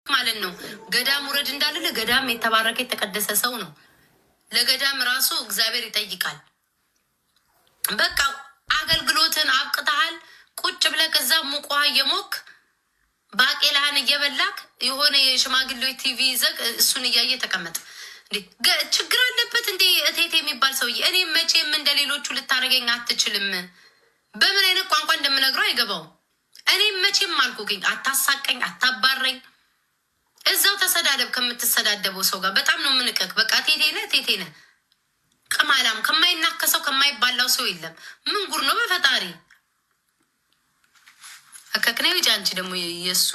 ማለት ነው። ገዳም ውረድ እንዳለ ለገዳም የተባረከ የተቀደሰ ሰው ነው። ለገዳም ራሱ እግዚአብሔር ይጠይቃል። በቃ አገልግሎትን አብቅተሃል። ቁጭ ብለህ ከዛ ሙቋ እየሞክ ባቄላህን እየበላክ የሆነ የሽማግሌዎች ቲቪ ይዘህ እሱን እያየ ተቀመጥ። ችግር አለበት እንዴ? እቴቴ የሚባል ሰውዬ እኔ መቼም እንደሌሎቹ ልታደርገኝ አትችልም። በምን አይነት ቋንቋ እንደምነግረው አይገባውም። እኔ መቼም አልኩኝ አታሳቀኝ፣ አታባረኝ። እዛው ተሰዳደብ ከምትሰዳደበው ሰው ጋር። በጣም ነው የምንቀቅ። በቃ ቴቴ ነህ። ቅማላም ከማይናከሰው ከማይባላው ሰው የለም። ምን ጉር ነው በፈጣሪ አከክኔ ልጅ። አንቺ ደግሞ የእሱ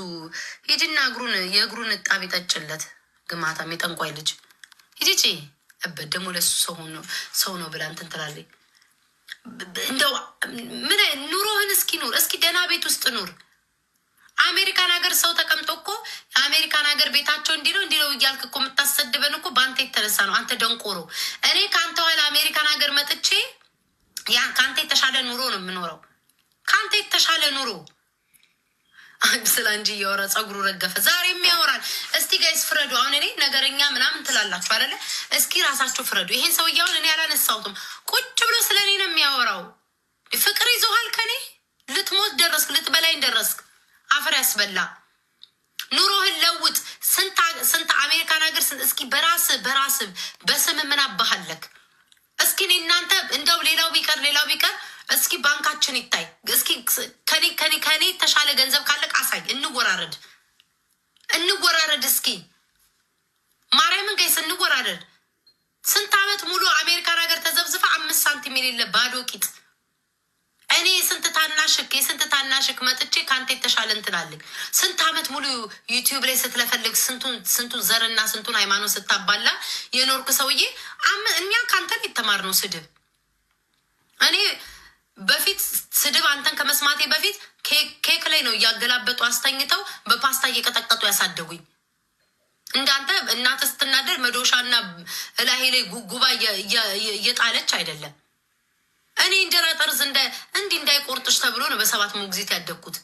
ሂጂና የእግሩን እጣቢ ጠጭለት። ግማታም የጠንቋይ ልጅ ሂጂጪ እበት ደግሞ ለሱ ሰው ነው ብላ እንትን ትላለች። እንደው ምን ኑሮህን እስኪ ኑር፣ እስኪ ደህና ቤት ውስጥ ኑር። አሜሪካን ሀገር ሰው ተቀምጦ እኮ የአሜሪካን ሀገር ቤታቸው እንዲህ ነው እያልክ እኮ የምታሰድበን እኮ በአንተ የተነሳ ነው። አንተ ደንቆሮ። እኔ ከአንተ ኋላ አሜሪካን ሀገር መጥቼ ከአንተ የተሻለ ኑሮ ነው የምኖረው። ከአንተ የተሻለ ኑሮ ስለ እንጂ እያወራ ጸጉሩ ረገፈ። ዛሬም ያወራል። እስቲ ጋይስ ፍረዱ። አሁን እኔ ነገረኛ ምናምን ትላላችሁ አይደለ? እስኪ ራሳችሁ ፍረዱ። ይሄን ሰውዬውን እኔ አላነሳሁትም። ቁጭ ብሎ ስለ እኔ ነው የሚያወራው። ፍቅር ይዞሃል ከኔ። ልትሞት ደረስክ፣ ልትበላኝ ደረስክ። አፈር ያስበላ። ኑሮህን ለውጥ። ስንት አሜሪካን ሀገር እስኪ በራስ በስም ምን አባሃለክ? እስኪ እናንተ እንደው ሌላው ቢቀር እስኪ ባንካችን ይታይ። እስኪ ከኔ ተሻለ ገንዘብ ካለቅ አሳይ። እንወራረድ እስኪ ማርያምን ጋይስ እንወራረድ። ስንት ዓመት ሙሉ አሜሪካን ሀገር ተዘብዝፈ 5 ሳንቲም የሌለ ባዶ ቂጥ። እኔ የስንት ታናሽክ መጥቼ ከአንተ የተሻለ እንትናለኝ። ስንት ዓመት ሙሉ ዩቲዩብ ላይ ስትለፈልግ ስንቱን ዘርና ስንቱን ሃይማኖት ስታባላ የኖርክ ሰውዬ። እኛ ከአንተን የተማርነው ስድብ። እኔ በፊት ስድብ አንተን ከመስማቴ በፊት ኬክ ላይ ነው እያገላበጡ አስተኝተው በፓስታ እየቀጠቀጡ ያሳደጉኝ። እንዳንተ እናተ ስትናደር መዶሻና እላሄ ላይ ጉጉባ እየጣለች አይደለም። እኔ እንጀራ ጠርዝ እንዲህ እንዳይቆርጥሽ ተብሎ ነው በ7 ሞግዚት ያደግኩት።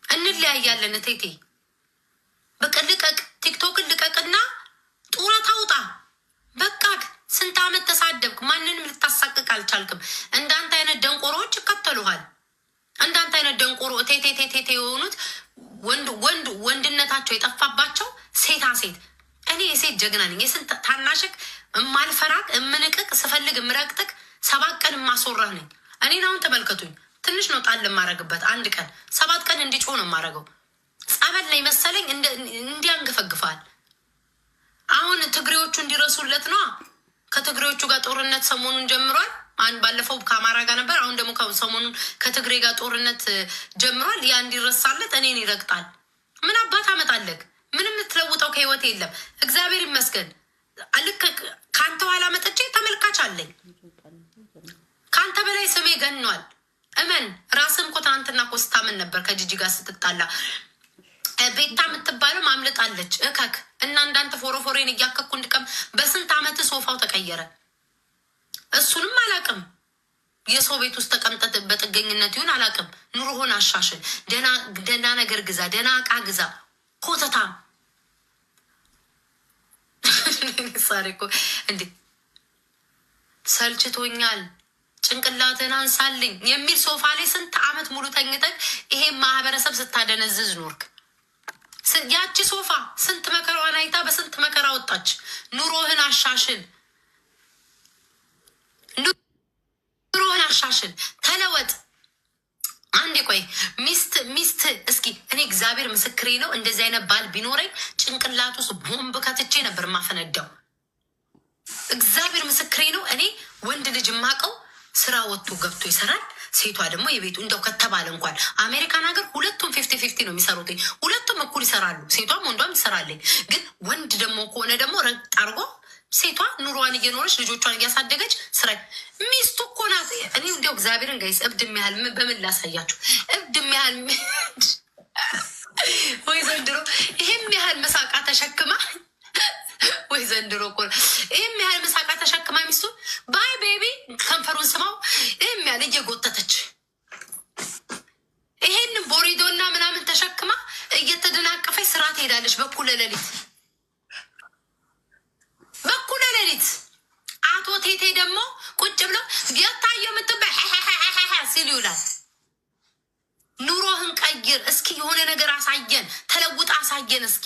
እንለያያለን ቴቴ። በቃ ልቀቅ፣ ቲክቶክን ልቀቅና ጡረታ ውጣ። በቃ ስንት ዓመት ተሳደብክ፣ ማንንም ልታሳቅቅ አልቻልክም። እንዳንተ አይነት ደንቆሮዎች ይከተሉሃል። እንዳንተ አይነት ደንቆሮ ቴቴ የሆኑት ወንድነታቸው የጠፋባቸው ሴታ ሴት። እኔ የሴት ጀግና ነኝ። የስንት ታናሽክ እማልፈራቅ እምንቅቅ ስፈልግ እምረቅጥቅ 7 ቀን የማስወራህ ነኝ። እኔን አሁን ተመልከቱኝ። ትንሽ ነው ጣል የማረግበት። 1 ቀን 7 ቀን እንዲጮህ ነው የማረገው። ጸበል ላይ መሰለኝ እንዲያንገፈግፋል። አሁን ትግሬዎቹ እንዲረሱለት ነው። ከትግሬዎቹ ጋር ጦርነት ሰሞኑን ጀምሯል። ባለፈው ከአማራ ጋር ነበር። አሁን ደግሞ ሰሞኑን ከትግሬ ጋር ጦርነት ጀምሯል። ያ እንዲረሳለት እኔን ይረግጣል። ምን አባት አመጣለግ? ምንም የምትለውጠው ከህይወት የለም። እግዚአብሔር ይመስገን። ልክ ከአንተ ኋላ መጠቼ ተመልካች አለኝ። ከአንተ በላይ ስሜ ገኗል። እመን። ራስም እኮ ትናንትና እኮ ስታምን ነበር ከጂጂ ጋር ስትጣላ። ቤታ የምትባለው ማምለጣለች እከክ እና እንዳንተ ፎሮፎሬን እያከኩ እንድቀም። በስንት ዓመት ሶፋው ተቀየረ። እሱንም አላቅም። የሰው ቤት ውስጥ ተቀምጠት በጥገኝነት ይሁን አላቅም። ኑሮህን አሻሽል። ደህና ነገር ግዛ፣ ደህና እቃ ግዛ። ኮተታ ሳሪ እኮ እንዴ ሰልችቶኛል፣ ጭንቅላትን አንሳልኝ የሚል ሶፋ ላይ ስንት ዓመት ሙሉ ተኝተህ ይሄን ማህበረሰብ ስታደነዝዝ ኖርክ። ያቺ ሶፋ ስንት መከራዋን አይታ በስንት መከራ ወጣች። ኑሮህን አሻሽል፣ ተለወጥ። አንዴ ቆይ ሚስት እስኪ እኔ እግዚአብሔር ምስክሬ ነው። እንደዚህ አይነት ባል ቢኖረኝ ጭንቅላት ውስጥ ቦምብ ከትቼ ነበር ማፈነዳው። እግዚአብሔር ምስክሬ ነው። እኔ ወንድ ልጅ ማቀው ስራ ወጥቶ ገብቶ ይሰራል። ሴቷ ደግሞ የቤቱ እንደው ከተባለ እንኳን አሜሪካን ሀገር ሁለቱም 50-50 ነው የሚሰሩት። ሁለቱም እኩል ይሰራሉ። ሴቷም ወንዷም ትሰራለች። ግን ወንድ ደግሞ ከሆነ ደግሞ ረግጥ አርጎ ሴቷ ኑሯን እየኖረች ልጆቿን እያሳደገች ስራ ሚስቱ እኮ ናት። እኔ እንዲያው እግዚአብሔርን ጋይስ እብድ የሚያህል በምን ላሳያችሁ? እብድ የሚያህል ወይ ዘንድሮ ይህም ያህል መሳቃ ተሸክማ ወይ ዘንድሮ እኮ ይህም ያህል መሳቃ ተሸክማ ሚስቱ ባይ ቤቢ ከንፈሩን ስማው ይህም ያህል እየጎተተች ይሄን ቦሪዶና ምናምን ተሸክማ እየተደናቀፈች ስርዓት ትሄዳለች በኩለ ሌሊት በኩለ ሌሊት። አቶ ቴቴ ደግሞ ቁጭ ብሎ የታየው የምትበ ሲል ይውላል። ኑሮህን ቀይር እስኪ፣ የሆነ ነገር አሳየን፣ ተለውጥ አሳየን እስኪ።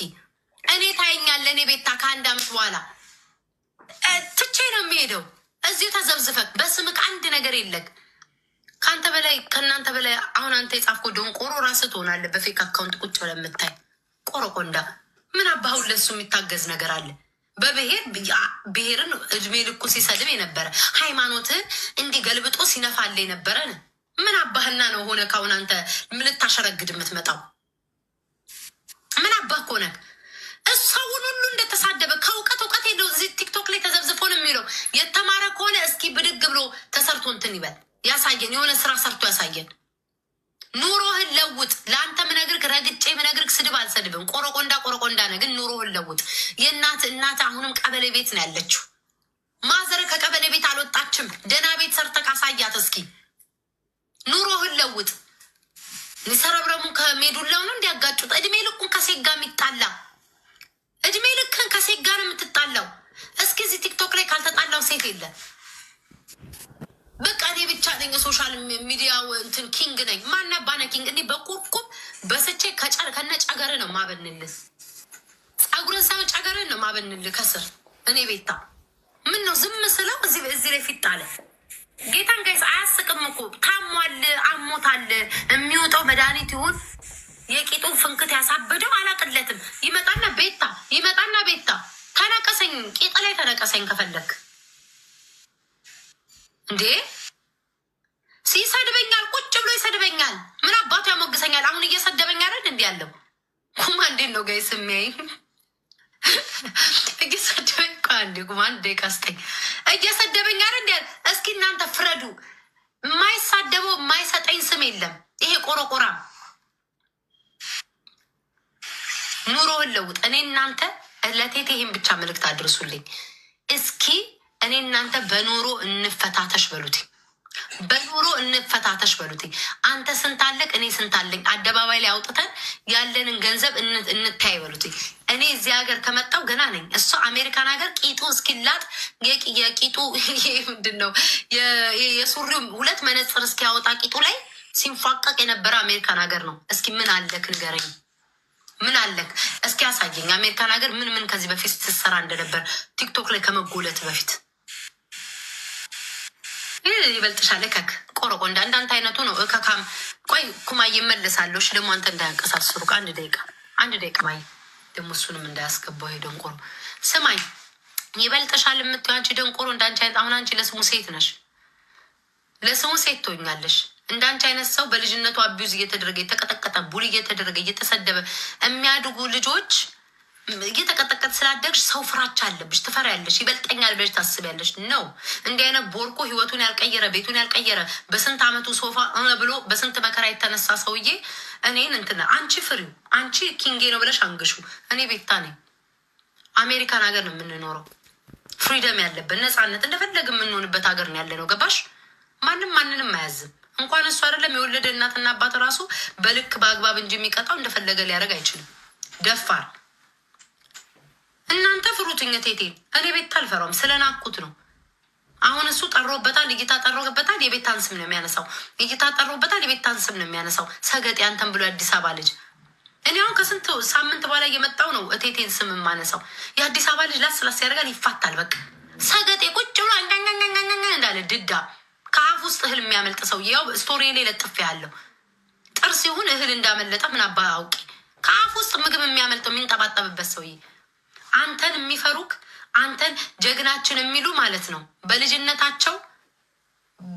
እኔ ታየኛለህ። እኔ ቤታ ከአንድ አመት በኋላ ትቼ ነው የሚሄደው። እዚሁ ተዘብዝፈክ በስምክ አንድ ነገር የለክ። ከአንተ በላይ ከእናንተ በላይ አሁን አንተ የጻፍከው ደንቆሮ ራስህ ትሆናለህ። በፌክ አካውንት ቁጭ ብለህ የምታይ ቆረቆንዳ ምን አባሁን ለሱ የሚታገዝ ነገር አለ? በብሔር ብሔርን እድሜ ልኩ ሲሰድብ የነበረ ሃይማኖትን እንዲህ ገልብጦ ሲነፋለ የነበረ ምን አባህና ነው ሆነ? ካሁን አንተ ልታሸረግድ የምትመጣው ምን አባህ ከሆነ እሰውን ሁሉ እንደተሳደበ ከእውቀት እውቀት ሄደው እዚህ ቲክቶክ ላይ ተዘብዝፎ ነው የሚለው። የተማረ ከሆነ እስኪ ብድግ ብሎ ተሰርቶ እንትን ይበል ያሳየን፣ የሆነ ስራ ሰርቶ ያሳየን። ኑሮህን ለውጥ። ለአንተ ምነግርክ ረግጬ ምነግርክ ስድብ አልሰድብም። ቆረቆንዳ ነ ግን ኑሮህን ለውጥ። እናት አሁንም ቀበሌ ቤት ነው ያለችው። ማዘር ከቀበሌ ቤት አልወጣችም። ደህና ቤት ሰርተ ካሳያት እስኪ። ኑሮህን ለውጥ። ሰረብረሙ ከሜዱላው ነው እንዲያጋጩት። እድሜ ልኩን ከሴት ጋር የሚጣላ እድሜ ልክን ከሴት ጋር የምትጣላው። እስኪ እዚህ ቲክቶክ ላይ ካልተጣላው ሴት የለም። በቃ እኔ ብቻ ነኝ ሶሻል ሚዲያ እንትን ኪንግ ነኝ። ማናባነ ኪንግ እንዲህ በቁርቁም በስቼ ከነ ጨገር ነው ማበንልህ። ጸጉርን ሳይሆን ጨገርን ነው ማበንልህ ከስር። እኔ ቤታ ምን ነው ዝም ስለው እዚህ ላይ ፊት አለ። ጌታን ጋይስ አያስቅም እኮ ታሟል፣ አሞታል። የሚወጣው መድኃኒት ይሁን የቂጡን ፍንክት ያሳበደው አላቅለትም። ይመጣና ቤታ ተነቀሰኝ፣ ቂጥ ላይ ተነቀሰኝ ከፈለግ እንዴ ሲሰድበኛል። ቁጭ ብሎ ይሰድበኛል። ምን አባቱ ያሞግሰኛል? አሁን እየሰደበኝ አይደል? እንዲ ያለው ኩማ እንዴት ነው ጋይስ የሚያይ እየሰደበኝ ኩማ እንዴ ቀስጠኝ እየሰደበኝ አይደል? እንዲ እስኪ እናንተ ፍረዱ። የማይሳደበው የማይሰጠኝ ስም የለም። ይሄ ቆረቆራ ኑሮህን ለውጥ። እኔ እናንተ ለቴቴ ይህን ብቻ መልእክት አድርሱልኝ እስኪ። እኔ እናንተ በኑሮ እንፈታተሽ በሉት፣ በኑሮ እንፈታተሽ በሉት። አንተ ስንታለቅ እኔ ስንታለኝ አደባባይ ላይ አውጥተን ያለንን ገንዘብ እንታይ በሉት። እኔ እዚህ ሀገር ከመጣው ገና ነኝ። እሱ አሜሪካን ሀገር ቂጡ እስኪላጥ የቂጡ ምንድን ነው የሱሪው 2 መነጽር እስኪያወጣ ቂጡ ላይ ሲንፏቀቅ የነበረ አሜሪካን ሀገር ነው። እስኪ ምን አለክ ንገረኝ። ምን አለክ እስኪ ያሳየኝ። አሜሪካን ሀገር ምን ከዚህ በፊት ስትሰራ እንደነበር ቲክቶክ ላይ ከመጎለት በፊት ይበልጥሻል። ከክ ቆረቆ እንዳንተ አይነቱ ነው እከካም። ቆይ ኩማ ይመለሳለሁ። እሺ ደግሞ አንተ እንዳያንቀሳስሩ አንድ ደቂቃ ማይ ደግሞ እሱንም እንዳያስገባው። ሄ ደንቆሮ ስማኝ፣ ይበልጥሻል የምትይው አንቺ ደንቆሮ እንዳንቺ አይነት። አሁን አንቺ ለስሙ ሴት ነሽ፣ ለስሙ ሴት ትሆኛለሽ። እንዳንቺ አይነት ሰው በልጅነቱ አቢዩዝ እየተደረገ የተቀጠቀጠ ቡል እየተደረገ እየተሰደበ የሚያድጉ ልጆች እየተቀጠቀጥ ስላደግሽ ሰው ፍራቻ አለብሽ፣ ትፈሪያለሽ፣ ይበልጠኛል ብለሽ ታስቢያለሽ። ነው እንዲህ አይነት ቦርቆ ህይወቱን ያልቀየረ ቤቱን ያልቀየረ በስንት አመቱ ሶፋ ብሎ በስንት መከራ የተነሳ ሰውዬ እኔን እንትን አንቺ ፍሪው አንቺ ኪንጌ ነው ብለሽ አንግሹ። እኔ ቤታ ነኝ። አሜሪካን ሀገር ነው የምንኖረው። ፍሪደም ያለበት ነፃነት እንደፈለግ የምንሆንበት ሀገር ነው ያለ ነው። ገባሽ? ማንንም አያዝም። እንኳን እሱ አይደለም የወለደ እናትና አባት ራሱ በልክ በአግባብ እንጂ የሚቀጣው እንደፈለገ ሊያደርግ አይችልም። ደፋር እናንተ ፍሩትኝ ቴቴ። እኔ ቤት አልፈራውም፣ ስለናኩት ነው። አሁን እሱ ጠሮበታል፣ እይታ ጠሮበታል፣ የቤታን ስም ነው የሚያነሳው። እይታ ጠሮበታል፣ የቤታን ስም ነው የሚያነሳው። ሰገጤ አንተን ብሎ የአዲስ አበባ ልጅ። እኔ አሁን ከስንት ሳምንት በኋላ እየመጣው ነው እቴቴን ስም የማነሳው። የአዲስ አበባ ልጅ ላስላስ ያደርጋል፣ ይፋታል። በቃ ሰገጤ ቁጭ ብሎ እንዳለ ድዳ ከአፍ ውስጥ እህል የሚያመልጥ ሰው ያው ስቶሪ ላይ ለጥፍ ያለው ጥርስ ይሁን እህል እንዳመለጠ ምን አባ አውቂ። ከአፍ ውስጥ ምግብ የሚያመልጠው የሚንጠባጠብበት ሰውዬ አንተን የሚፈሩክ አንተን ጀግናችን የሚሉ ማለት ነው። በልጅነታቸው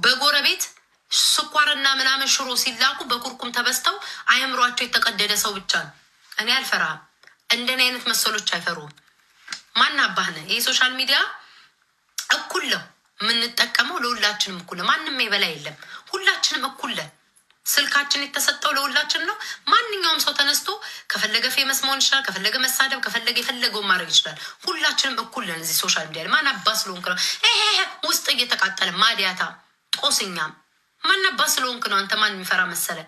በጎረቤት ስኳርና ምናምን ሽሮ ሲላኩ በኩርኩም ተበስተው አእምሯቸው የተቀደደ ሰው ብቻ ነው። እኔ አልፈራም። እንደኔ አይነት መሰሎች አይፈሩም። ማን አባህነ? ይህ ሶሻል ሚዲያ እኩል ነው የምንጠቀመው፣ ለሁላችንም እኩል ነው። ማንም የበላይ የለም። ሁላችንም እኩል ነን። ስልካችን የተሰጠው ለሁላችን ነው። ማንኛውም ሰው ተነስቶ ከፈለገ ፌመስ መሆን ይችላል፣ ከፈለገ መሳደብ፣ ከፈለገ የፈለገውን ማድረግ ይችላል። ሁላችንም እኩል ነን እዚህ ሶሻል ሚዲያ ላይ። ማን አባ ስለሆንክ ነው ውስጥ እየተቃጠለ ማዲያታ ጦስኛም? ማን አባ ስለሆንክ ነው? አንተ ማን የሚፈራ መሰለ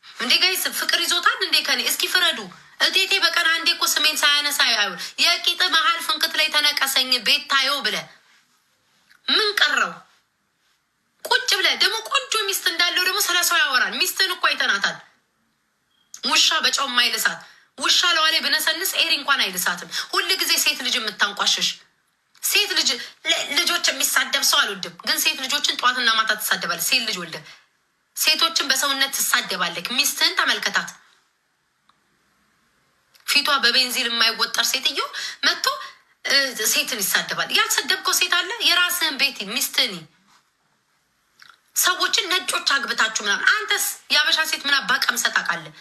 እንዴ? ጋይስ ፍቅር ይዞታል እንዴ ከኔ? እስኪ ፍረዱ። እቴቴ በቀን አንዴ ስሜን ሳያነሳ አይሆን የቂጥ መሀል ፍንክት ላይ ተነቀሰኝ ቤት ታየው ብለ ምን ቀረው? ቁጭ ብለ ደግሞ ቆንጆ ሚስት እንዳለው ደግሞ ስለሰው ያወራል። ሚስትን እኮ አይተናታል። ውሻ በጨው ማይልሳት ውሻ ለዋሌ ብነሰንስ ኤሪ እንኳን አይልሳትም። ሁል ጊዜ ሴት ልጅ የምታንቋሽሽ ሴት ልጆች የሚሳደብ ሰው አልወድም፣ ግን ሴት ልጆችን ጠዋትና ማታ ትሳደባለች። ሴት ልጅ ወልደ ሴቶችን በሰውነት ትሳደባለች። ሚስትህን ተመልከታት። ፊቷ በቤንዚል የማይወጠር ሴትዮ መጥቶ ሴትን ይሳደባል። ያልሰደብከው ሴት አለ? የራስህን ቤት ሚስትህን ሰዎችን ነጮች አግብታችሁ ምናምን። አንተስ የአበሻ ሴት ምና ባቀምሰት አውቃለህ?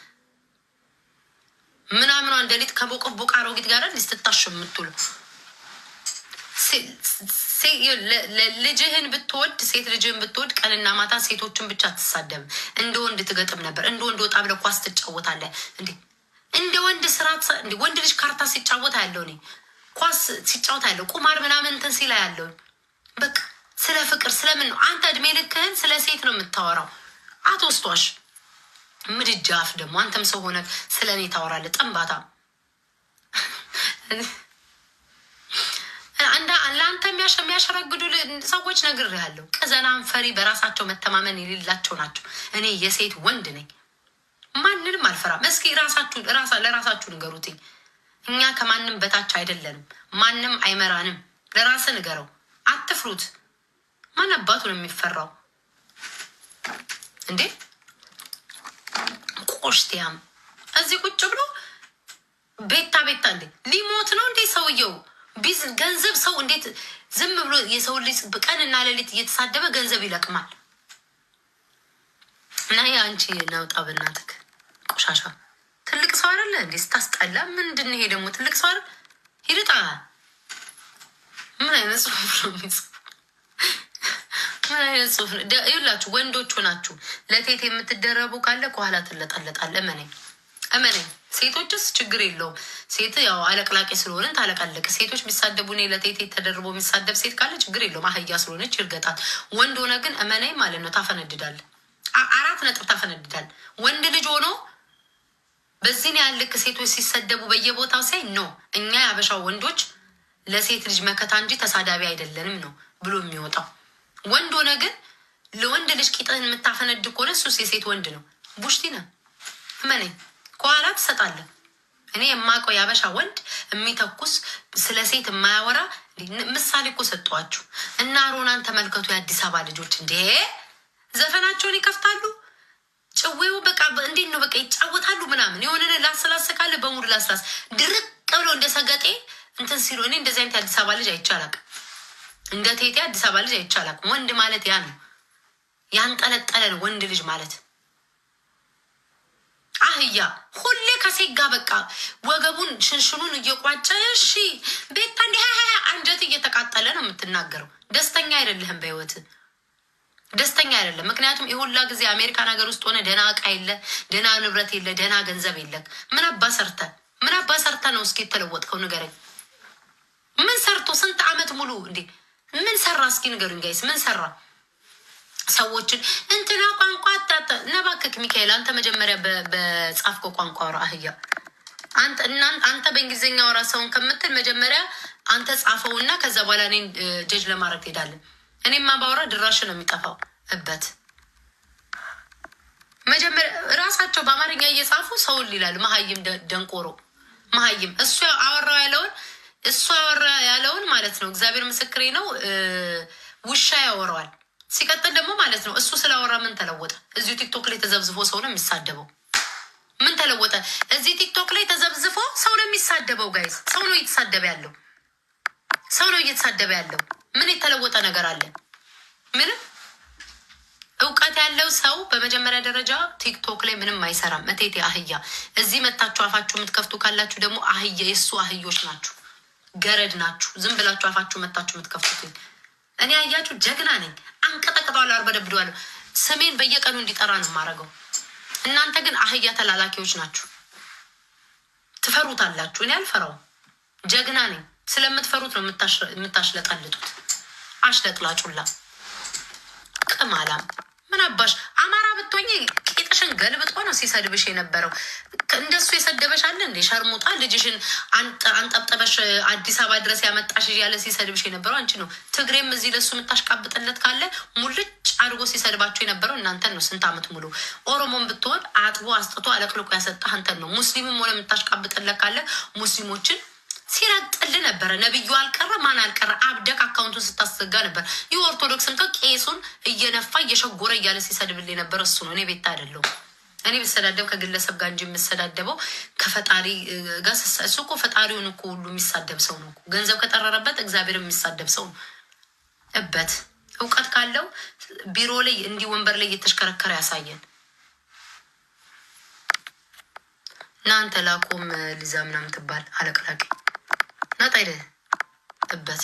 ምናምኗ እንደሊት ከቦቆቦቅ አሮጊት ጋር ስትታሽ የምትውሉ ልጅህን ብትወድ ሴት ልጅህን ብትወድ ቀንና ማታ ሴቶችን ብቻ አትሳደብ። እንደ ወንድ ትገጥም ነበር። እንደ ወንድ ወጣ ብለህ ኳስ ትጫወታለህ እንዴ? እንደ ወንድ ስራት እንዴ? ወንድ ልጅ ካርታ ሲጫወት ያለው እኔ ኳስ ሲጫወት ያለው ቁማር ምናምን እንትን ሲላ ያለው በቃ ስለ ፍቅር ስለምን ነው? አንተ እድሜ ልክህን ስለ ሴት ነው የምታወራው። አትወስቷሽ ምድጃ አፍ ደግሞ አንተም ሰው ሆነ ስለ እኔ ታወራለህ። ጠንባታ ለአንተ የሚያሸረግዱ ሰዎች ነግሬሃለሁ። ቅዘናም ፈሪ በራሳቸው መተማመን የሌላቸው ናቸው። እኔ የሴት ወንድ ነኝ፣ ማንንም አልፈራም። እስኪ ለራሳችሁ ንገሩትኝ። እኛ ከማንም በታች አይደለንም፣ ማንም አይመራንም። ለራስህ ንገረው፣ አትፍሩት። ማን አባቱ ነው የሚፈራው እንዴ? ቆሽቲያም እዚህ ቁጭ ብሎ ቤታ እንዴ ሊሞት ነው እንዴ ሰውየው? ገንዘብ ሰው እንዴት ዝም ብሎ የሰው ልጅ ቀንና ሌሊት እየተሳደበ ገንዘብ ይለቅማል? እና አንቺ ናውጣ በእናትህ ቆሻሻ። ትልቅ ሰው አይደለ እንዴ? ስታስጠላ። ምንድን ይሄ ደግሞ ትልቅ ሰው አይደል? ሂድጣ። ምን አይነት ጽሁፍ ነው የሚጽፍ? ምን አይነት ጽሁፍ ነው? ይላችሁ ወንዶቹ ናችሁ ለቴት የምትደረቡ ካለ ከኋላ ትለጣለጣለ። እመነኝ። ሴቶችስ ችግር የለውም። ሴት ያው አለቅላቂ ስለሆንን ታለቃለቅ። ሴቶች የሚሳደቡ እኔ ለቴቴ ተደርቦ የሚሳደብ ሴት ካለ ችግር የለውም። አህያ ስለሆነች ይርገጣል። ወንድ ሆነ ግን እመነኝ ማለት ነው ታፈነድዳል። 4 ነጥብ ታፈነድዳል። ወንድ ልጅ ሆኖ በዚህን ያህል ልክ ሴቶች ሲሰደቡ በየቦታው ሳይ ነው እኛ ያበሻው ወንዶች ለሴት ልጅ መከታ እንጂ ተሳዳቢ አይደለንም ነው ብሎ የሚወጣው። ወንድ ሆነ ግን ለወንድ ልጅ ቂጥህን የምታፈነድ ከሆነ እሱስ የሴት ወንድ ነው። ቡሽቲ ነው እመነኝ። ከኋላ ትሰጣለህ። እኔ የማውቀው ያበሻ ወንድ የሚተኩስ ስለ ሴት የማያወራ ምሳሌ እኮ ሰጧችሁ። እና ሮናን ተመልከቱ። የአዲስ አበባ ልጆች እንዴ ዘፈናቸውን ይከፍታሉ። ጭዌው በቃ እንዴት ነው በቃ ይጫወታሉ ምናምን። የሆነ ላስላስካለ በሙሉ ላስላስ ድርቅ ብሎ እንደ ሰገጤ እንትን ሲሉ እኔ እንደዚህ አይነት የአዲስ አበባ ልጅ አይቻላቅም። እንደ ቴቴ አዲስ አበባ ልጅ አይቻላቅም። ወንድ ማለት ያ ነው። ያንጠለጠለን ወንድ ልጅ ማለት አህያ ሁሌ ከሴት ጋር በቃ ወገቡን ሽንሽኑን እየቋጨ እሺ ቤታ እንዲህ አንጀት እየተቃጠለ ነው የምትናገረው። ደስተኛ አይደለህም በህይወት ደስተኛ አይደለም። ምክንያቱም የሁላ ጊዜ አሜሪካን ሀገር ውስጥ ሆነ ደህና እቃ የለ፣ ደህና ንብረት የለ፣ ደህና ገንዘብ የለክ። ምን አባ ሰርተ ነው እስኪ የተለወጥከው? ንገረኝ። ምን ሰርቶ ስንት አመት ሙሉ እንዴ ምን ሰራ? እስኪ ንገሩኝ ጋይስ፣ ምን ሰራ? ሰዎችን እንትና ቋንቋ አጣጠ ነባክክ። ሚካኤል አንተ መጀመሪያ በጻፍከው ቋንቋ ወራ አህያ አንተ በእንግሊዝኛ ወራ ሰውን ከምትል መጀመሪያ አንተ ጻፈውና ከዛ በኋላ እኔን ጀጅ ለማድረግ ትሄዳለን። እኔማ ባወራ ድራሽ ነው የሚጠፋው እበት። መጀመሪያ ራሳቸው በአማርኛ እየጻፉ ሰውን ይላሉ። መሀይም ደንቆሮ መሀይም። እሱ አወራ ያለውን ማለት ነው። እግዚአብሔር ምስክሬ ነው። ውሻ ያወራዋል። ሲቀጥል ደግሞ ማለት ነው እሱ ስላወራ ምን ተለወጠ? እዚሁ ቲክቶክ ላይ ተዘብዝፎ ሰው ነው የሚሳደበው። ምን ተለወጠ? እዚህ ቲክቶክ ላይ ተዘብዝፎ ሰው ነው የሚሳደበው። ጋይዝ ሰው ነው እየተሳደበ ያለው። ምን የተለወጠ ነገር አለ? ምንም። እውቀት ያለው ሰው በመጀመሪያ ደረጃ ቲክቶክ ላይ ምንም አይሰራም። እቴቴ አህያ። እዚህ መታችሁ አፋችሁ የምትከፍቱ ካላችሁ ደግሞ አህያ የእሱ አህዮች ናችሁ፣ ገረድ ናችሁ። ዝም ብላችሁ አፋችሁ መታችሁ የምትከፍቱት። እኔ አያችሁ ጀግና ነኝ። አንቀጠቅጠዋለሁ፣ አርበደብደዋለሁ። ስሜን በየቀኑ እንዲጠራ ነው የማደርገው። እናንተ ግን አህያ ተላላኪዎች ናችሁ፣ ትፈሩታላችሁ። እኔ አልፈራውም፣ ጀግና ነኝ። ስለምትፈሩት ነው የምታሽለጣልጡት። አሽለጥላጩላ ቅማላም ምን አባሽ አማራ ብትሆኝ ቂጥ ቂጥሽን ገልብጦ ነው ሲሰድብሽ የነበረው። እንደሱ የሰደበሽ አለ እንዴ? ሸርሙጣ ልጅሽን አንጠብጠበሽ አዲስ አበባ ድረስ ያመጣሽ ያለ ሲሰድብሽ የነበረው አንቺ ነው። ትግሬም እዚህ ለሱ የምታሽቃብጥለት ካለ ሙልጭ አድርጎ ሲሰድባቸው የነበረው እናንተን ነው። ስንት ዓመት ሙሉ ኦሮሞን ብትሆን አጥቦ አስጥቶ አለቅልቆ ያሰጣህ አንተን ነው። ሙስሊምም ሆነ የምታሽቃብጥለት ካለ ሙስሊሞችን ሲረጥል ነበረ። ነብዩ አልቀረ ማን አልቀረ አብደክ አካውንቱን ስታስዘጋ ነበር። ይህ ኦርቶዶክስን ቄሱን እየነፋ እየሸጎረ እያለ ሲሰድብል የነበረ እሱ ነው። እኔ ቤት አይደለሁም። እኔ ብሰዳደብ ከግለሰብ ጋር እንጂ የምሰዳደበው ከፈጣሪ ጋር። እሱ እኮ ፈጣሪውን እኮ ሁሉ የሚሳደብ ሰው ነው። ገንዘብ ከጠረረበት እግዚአብሔር የሚሳደብ ሰው ነው። እበት እውቀት ካለው ቢሮ ላይ እንዲህ ወንበር ላይ እየተሽከረከረ ያሳየን። እናንተ ላቆም ሊዛ ምናምን ትባል አለቅላቂ ናት አይደ እበት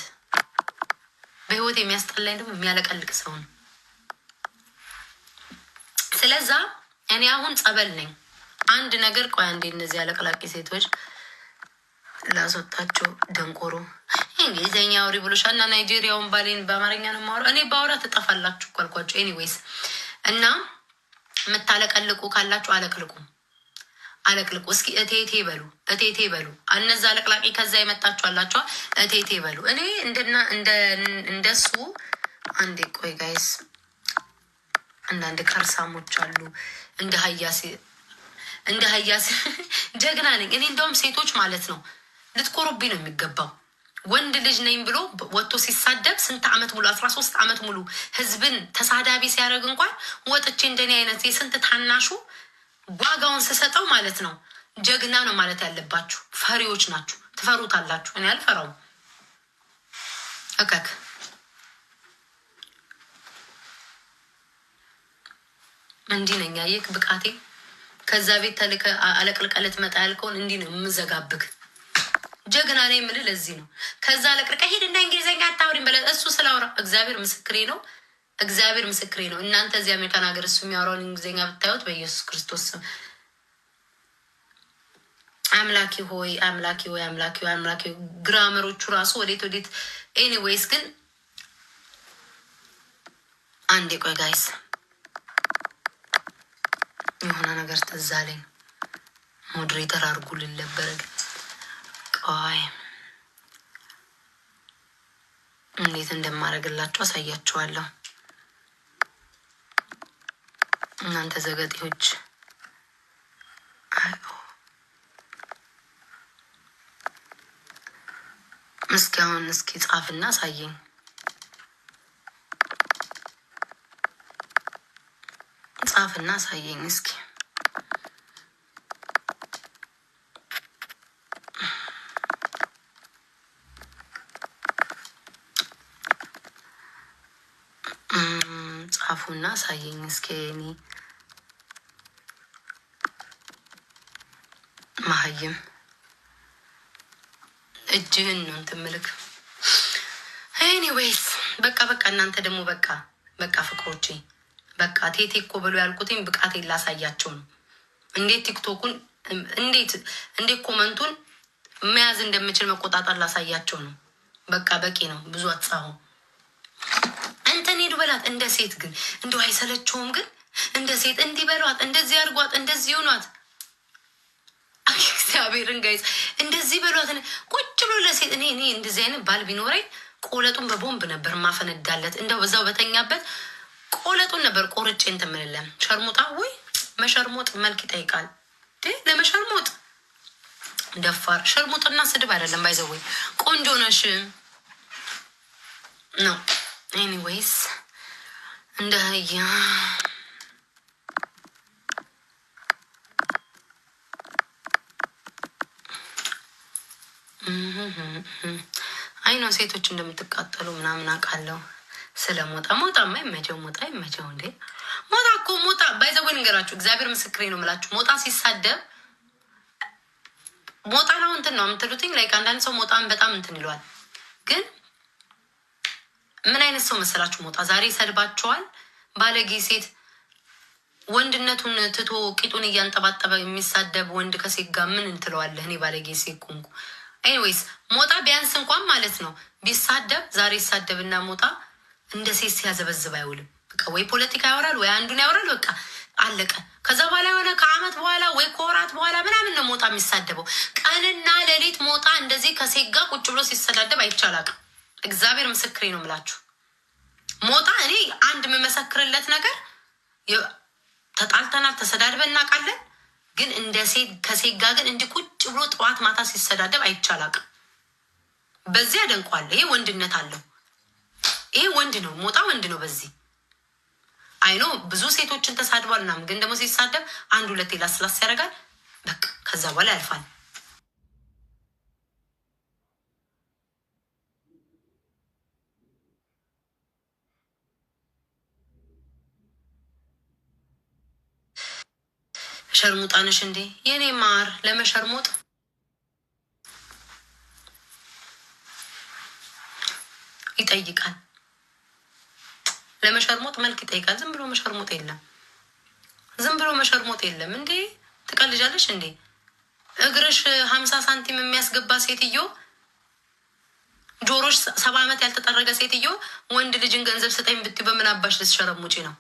በህይወት የሚያስጠላኝ ደግሞ የሚያለቀልቅ ሰው ነው። ስለዛ እኔ አሁን ጸበል ነኝ። አንድ ነገር ቆይ አንዴ እነዚህ አለቅላቂ ሴቶች ላስወጣቸው። ደንቆሮ እንግሊዝኛ አውሪ ብሎሻል እና ናይጄሪያውን ባሌን በአማርኛ ነው የማወራው። እኔ ባወራ ትጠፋላችሁ እኮ አልኳቸው። ኤኒዌይስ እና የምታለቀልቁ ካላችሁ አለቅልቁ። እስኪ እቴቴ በሉ፣ እቴቴ በሉ። እነዛ አለቅላቂ ከዛ የመጣችሁ አላችኋ፣ እቴቴ በሉ። እኔ እንደሱ አንዴ ቆይ ጋይስ፣ አንዳንድ ከርሳሞች አሉ እንደ ሀያሲ ጀግና ነኝ እኔ። እንደውም ሴቶች ማለት ነው ልትኮሩብኝ ነው የሚገባው። ወንድ ልጅ ነኝ ብሎ ወጥቶ ሲሳደብ ስንት ዓመት ሙሉ 13 ዓመት ሙሉ ህዝብን ተሳዳቢ ሲያደርግ እንኳን ወጥቼ እንደኔ አይነት የስንት ታናሹ ዋጋውን ስሰጠው ማለት ነው ጀግና ነው ማለት ያለባችሁ። ፈሪዎች ናችሁ፣ ትፈሩታላችሁ። እኔ አልፈራውም። እከክ እንዲህ ነኝ። አየክ ብቃቴ። ከዛ ቤት ተልከ አለቅልቀለት መጣ ያልከውን እንዲህ ነው የምዘጋብክ። ጀግና ነኝ የምልህ ለዚህ ነው። ከዛ አለቅልቀ ሄድ እና እንግሊዝኛ አታውሪም በለ እሱ ስላውራ እግዚአብሔር ምስክሬ ነው። እግዚአብሔር ምስክሬ ነው። እናንተ እዚህ አሜሪካን ሀገር እሱ የሚያወራውን እንግሊዝኛ ብታዩት በኢየሱስ ክርስቶስ ስም አምላኪ ሆይ አምላኪ ሆይ አምላኪ ሆይ አምላኪ ሆይ። ግራመሮቹ ራሱ ወዴት። ኤኒዌይስ ግን አንዴ ቆይ ጋይስ፣ የሆነ ነገር ትዝ አለኝ። ሞዴሬተር አድርጉልን ነበረ ግን ቆይ እንዴት እንደማደርግላችሁ አሳያችኋለሁ። እናንተ ዘገጤዎች እስኪ አሁን እስኪ ጻፍና አሳየኝ። ጻፍና አሳየኝ እስኪ። ጻፉና አሳየኝ እስኪ። እኔ ማህይም እጅህን ነው እንትን ምልክ። ኤኒዌይስ በቃ እናንተ ደግሞ በቃ ፍቅሮቼ በቃ ቴቴ እኮ ብሎ ያልኩትኝ ብቃቴን ላሳያቸው ነው። እንዴት ቲክቶኩን እንዴት ኮመንቱን መያዝ እንደምችል መቆጣጠር ላሳያቸው ነው። በቃ በቂ ነው። ብዙ አትጻፉ። እንትን ሄዱ በላት። እንደ ሴት ግን እንደው አይሰለቸውም? ግን እንደ ሴት እንዲህ በሏት፣ እንደዚህ አርጓት፣ እንደዚህ ሆኗት። እግዚአብሔርን ጋይዝ እንደዚህ በሏት። ቁጭ ብሎ ለሴት እኔ እንደዚህ አይነት ባል ቢኖረኝ ቆለጡን በቦምብ ነበር ማፈነዳለት። እንደው በዛው በተኛበት ቆለጡን ነበር ቆርጬ እንትን ምንለን። ሸርሙጣ ወይ መሸርሞጥ መልክ ይጠይቃል። ለመሸርሞጥ ደፋር። ሸርሙጥና ስድብ አይደለም። ባይዘወይ ቆንጆ ነሽ ነው። ኤኒዌይስ እንደ ህያ አይ ነው ሴቶች እንደምትቃጠሉ ምናምን አውቃለሁ። ስለ ሞጣማ ይመቸው። ሞጣ እንዴ ሞጣ ባይዘወይ ንገራችሁ። እግዚአብሔር ምስክሬ ነው የምላችሁ። ሞጣ ሲሳደብ ሞጣ ነው እንትን ነው የምትሉትኝ። ላይክ አንዳንድ ሰው ሞጣን በጣም እንትን ይለዋል። ግን ምን አይነት ሰው መሰላችሁ? ሞጣ ዛሬ ይሰድባቸዋል። ባለጌ ሴት ወንድነቱን ትቶ ቂጡን እያንጠባጠበ የሚሳደብ ወንድ ከሴት ጋር ምን እንትለዋለህ? እኔ ባለጌ ሴት ኮንኩ። ኤኒዌይስ ሞጣ ቢያንስ እንኳን ማለት ነው ቢሳደብ ዛሬ ይሳደብና ሞጣ እንደ ሴት ሲያዘበዝብ አይውልም። በቃ ወይ ፖለቲካ ያወራል ወይ አንዱን ያወራል። በቃ አለቀ። ከዛ በኋላ የሆነ ከአመት በኋላ ወይ ከወራት በኋላ ምናምን ነው ሞጣ የሚሳደበው። ቀንና ሌሊት ሞጣ እንደዚህ ከሴት ጋር ቁጭ ብሎ ሲሰዳደብ አይቻላቅም። እግዚአብሔር ምስክሬ ነው የምላችሁ። ሞጣ እኔ አንድ የምመሰክርለት ነገር ተጣልተናል፣ ተሰዳድበን እናውቃለን። ግን እንደ ሴት ከሴት ጋር ግን እንዲህ ቁጭ ብሎ ጠዋት ማታ ሲሰዳደብ አይቻላቅም። በዚህ አደንቋል። ይሄ ወንድነት አለው። ይሄ ወንድ ነው፣ ሞጣ ወንድ ነው። በዚህ አይኖ ብዙ ሴቶችን ተሳድቧል ምናምን፣ ግን ደግሞ ሲሳደብ አንድ ሁለቴ ላስላስ ያደርጋል። በቃ ከዛ በኋላ ያልፋል። ሸርሙጣንሽ እንዴ የኔ ማር ለመሸርሙጥ ይጠይቃል። ለመሸርሞጥ መልክ ይጠይቃል። ዝም ብሎ መሸርሞጥ የለም። ዝም ብሎ መሸርሞጥ የለም። እንዴ ትቀልጃለሽ እንዴ? እግርሽ 50 ሳንቲም የሚያስገባ ሴትዮ፣ ጆሮሽ 70 ዓመት ያልተጠረገ ሴትዮ ወንድ ልጅን ገንዘብ ስጠኝ ብትይ በምን አባሽ ልትሸረሙጪ ነው?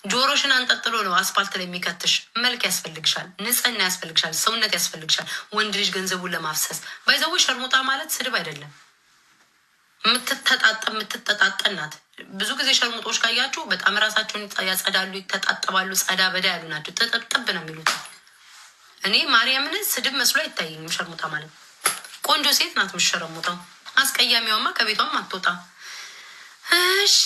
ጆሮሽን አንጠጥሎ ነው አስፋልት ላይ የሚከትሽ። መልክ ያስፈልግሻል፣ ንጽህና ያስፈልግሻል፣ ሰውነት ያስፈልግሻል። ወንድ ልጅ ገንዘቡን ለማፍሰስ ባይዘው ሸርሙጣ ማለት ስድብ አይደለም። የምትተጣጠን ናት። ብዙ ጊዜ ሸርሙጦች ካያችሁ በጣም ራሳቸውን ያጸዳሉ፣ ይተጣጠባሉ፣ ጸዳ በዳ ያሉ ናቸው። ተጠብጠብ ነው የሚሉት። እኔ ማርያምን ስድብ መስሎ አይታየኝም። ሸርሙጣ ማለት ቆንጆ ሴት ናት የምትሸረሙጠው። አስቀያሚዋማ ከቤቷም አትወጣ። እሺ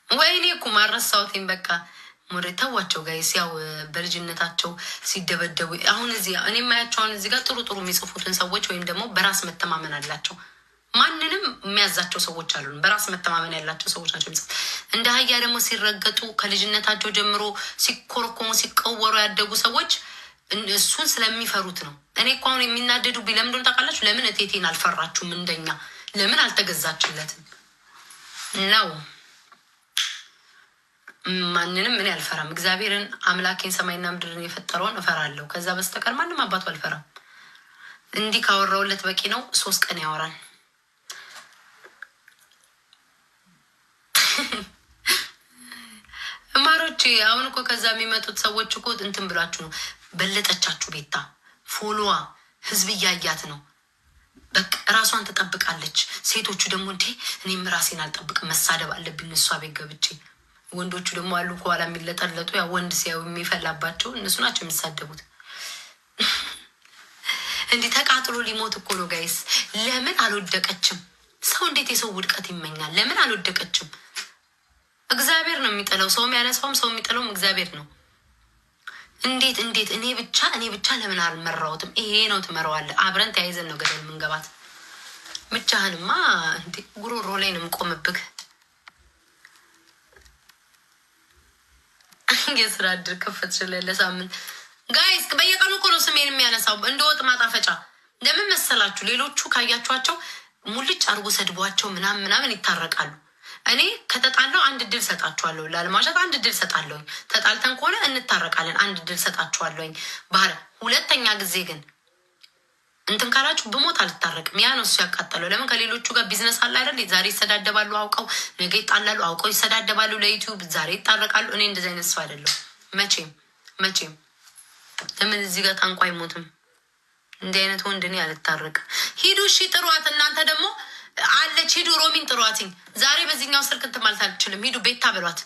ወይኔ እኮ ማረሳውቴን በቃ ሞዴ ተዋቸው ጋይስ። ያው በልጅነታቸው ሲደበደቡ አሁን እዚህ እኔ የማያቸውን እዚህ ጋር ጥሩ ጥሩ የሚጽፉትን ሰዎች ወይም ደግሞ በራስ መተማመን አላቸው። ማንንም የሚያዛቸው ሰዎች አሉ። በራስ መተማመን ያላቸው ሰዎች ናቸው የሚጽፉት። እንደ አህያ ደግሞ ሲረገጡ ከልጅነታቸው ጀምሮ ሲኮረኮሙ ሲቀወሩ ያደጉ ሰዎች እሱን ስለሚፈሩት ነው። እኔ እኮ አሁን የሚናደዱ ቢለምዶን ታውቃላችሁ? ለምን እቴቴን አልፈራችሁም? እንደኛ ለምን አልተገዛችለትም ነው። ማንንም ምን አልፈራም። እግዚአብሔርን አምላኬን ሰማይና ምድርን የፈጠረውን እፈራለሁ። ከዛ በስተቀር ማንም አባቱ አልፈራም። እንዲህ ካወራውለት በቂ ነው። 3 ቀን ያወራል። ማሮቼ አሁን እኮ ከዛ የሚመጡት ሰዎች እኮ እንትን ብላችሁ ነው። በለጠቻችሁ ቤታ ፎሎዋ ህዝብ እያያት ነው። በቃ ራሷን ትጠብቃለች። ሴቶቹ ደግሞ እንዴ እኔም ራሴን አልጠብቅም መሳደብ አለብኝ እሷ ቤት ገብቼ። ወንዶቹ ደግሞ አሉ ከኋላ የሚለጠለጡ። ያ ወንድ ሲያዩ የሚፈላባቸው እነሱ ናቸው የሚሳደቡት። እንዲህ ተቃጥሎ ሊሞት እኮ ነው ጋይስ። ለምን አልወደቀችም? ሰው እንዴት የሰው ውድቀት ይመኛል? ለምን አልወደቀችም? እግዚአብሔር ነው የሚጠላው። ሰው የሚያነሳውም ሰው የሚጠላውም እግዚአብሔር ነው። እንዴት እኔ ብቻ ለምን አልመራሁትም? ይሄ ነው ትመራዋለህ። አብረን ተያይዘን ነው ገደል ምንገባት። ብቻህንማ እንዴ ጉሮሮ ላይ ነው የምቆምብህ። የስራ እድል ከፈት ችላለ ሳምንት ጋይስ በየቀኑ እኮ ነው ስሜን የሚያነሳው እንደ ወጥ ማጣፈጫ። ለምን መሰላችሁ? ሌሎቹ ካያችኋቸው ሙልጭ አርጎ ሰድቧቸው ምናምን ይታረቃሉ። እኔ ከተጣለው አንድ ድል ሰጣችኋለሁ። ላለማሸት አንድ ድል ሰጣለሁኝ። ተጣልተን ከሆነ እንታረቃለን። አንድ ድል ሰጣችኋለሁኝ። ባህል ሁለተኛ ጊዜ ግን እንትን ካላችሁ ብሞት አልታረቅም። ያ ነው እሱ ያቃጠለው። ለምን ከሌሎቹ ጋር ቢዝነስ አለ አይደል? ዛሬ ይሰዳደባሉ አውቀው፣ ነገ ይጣላሉ አውቀው፣ ይሰዳደባሉ ለዩቲዩብ፣ ዛሬ ይታረቃሉ። እኔ እንደዚህ አይነት ሰው አይደለሁ መቼም። ለምን እዚህ ጋር ታንኳ አይሞትም። እንዲህ አይነት ወንድ እኔ አልታረቅም። ሂዱ እሺ ጥሯት። እናንተ ደግሞ አለች ሂዱ ሮሚን ጥሯትኝ። ዛሬ በዚህኛው ስልክ እንትን ማለት አልችልም። ሂዱ ቤታ በሏት።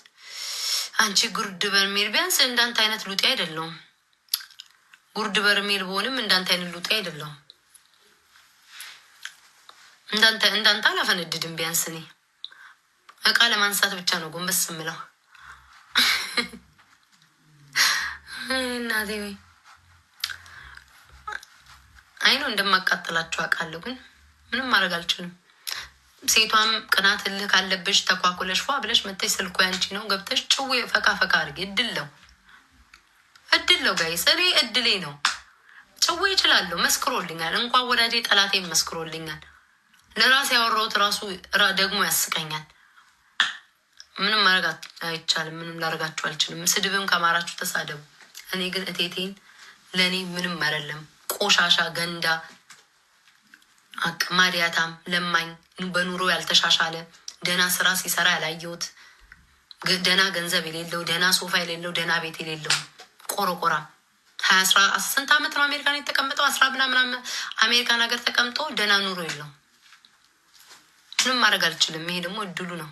አንቺ ጉርድ በርሜል ቢያንስ እንዳንተ አይነት ሉጤ አይደለሁም። ጉርድ በርሜል በሆንም እንዳንተ አይነት ሉጤ አይደለሁም። እንዳንተ አላፈነድድም። ቢያንስ እኔ እቃ ለማንሳት ብቻ ነው ጎንበስ የምለው። እናቴ ወይ አይኖ እንደማቃጠላችሁ አውቃለሁ፣ ግን ምንም ማድረግ አልችልም። ሴቷም ቅናት እልህ ካለብሽ ተኳኩለሽ ፏ ብለሽ መተሽ ስልኩ ያንቺ ነው ገብተሽ ጭዌ ፈካ አድርጌ እድለው ጋይስ እኔ እድሌ ነው። ጭዌ ይችላለሁ። መስክሮልኛል። እንኳን ወዳጄ ጠላቴ መስክሮልኛል። ለራሴ ያወራሁት ራሱ ደግሞ ያስቀኛል። ምንም ማድረግ አይቻልም። ምንም ላደርጋችሁ አልችልም። ስድብም ከማራችሁ ተሳደቡ። እኔ ግን እቴቴን ለእኔ ምንም አይደለም። ቆሻሻ ገንዳ አቅማዲያታም ለማኝ በኑሮ ያልተሻሻለ ደህና ስራ ሲሰራ ያላየሁት፣ ደህና ገንዘብ የሌለው፣ ደህና ሶፋ የሌለው፣ ደህና ቤት የሌለው ቆረቆራ 20 ስንት ዓመት ነው አሜሪካን የተቀመጠው? 10 ምናምን አሜሪካን ሀገር ተቀምጦ ደህና ኑሮ የለው። ምንም ማድረግ አልችልም። ይሄ ደግሞ እድሉ ነው፣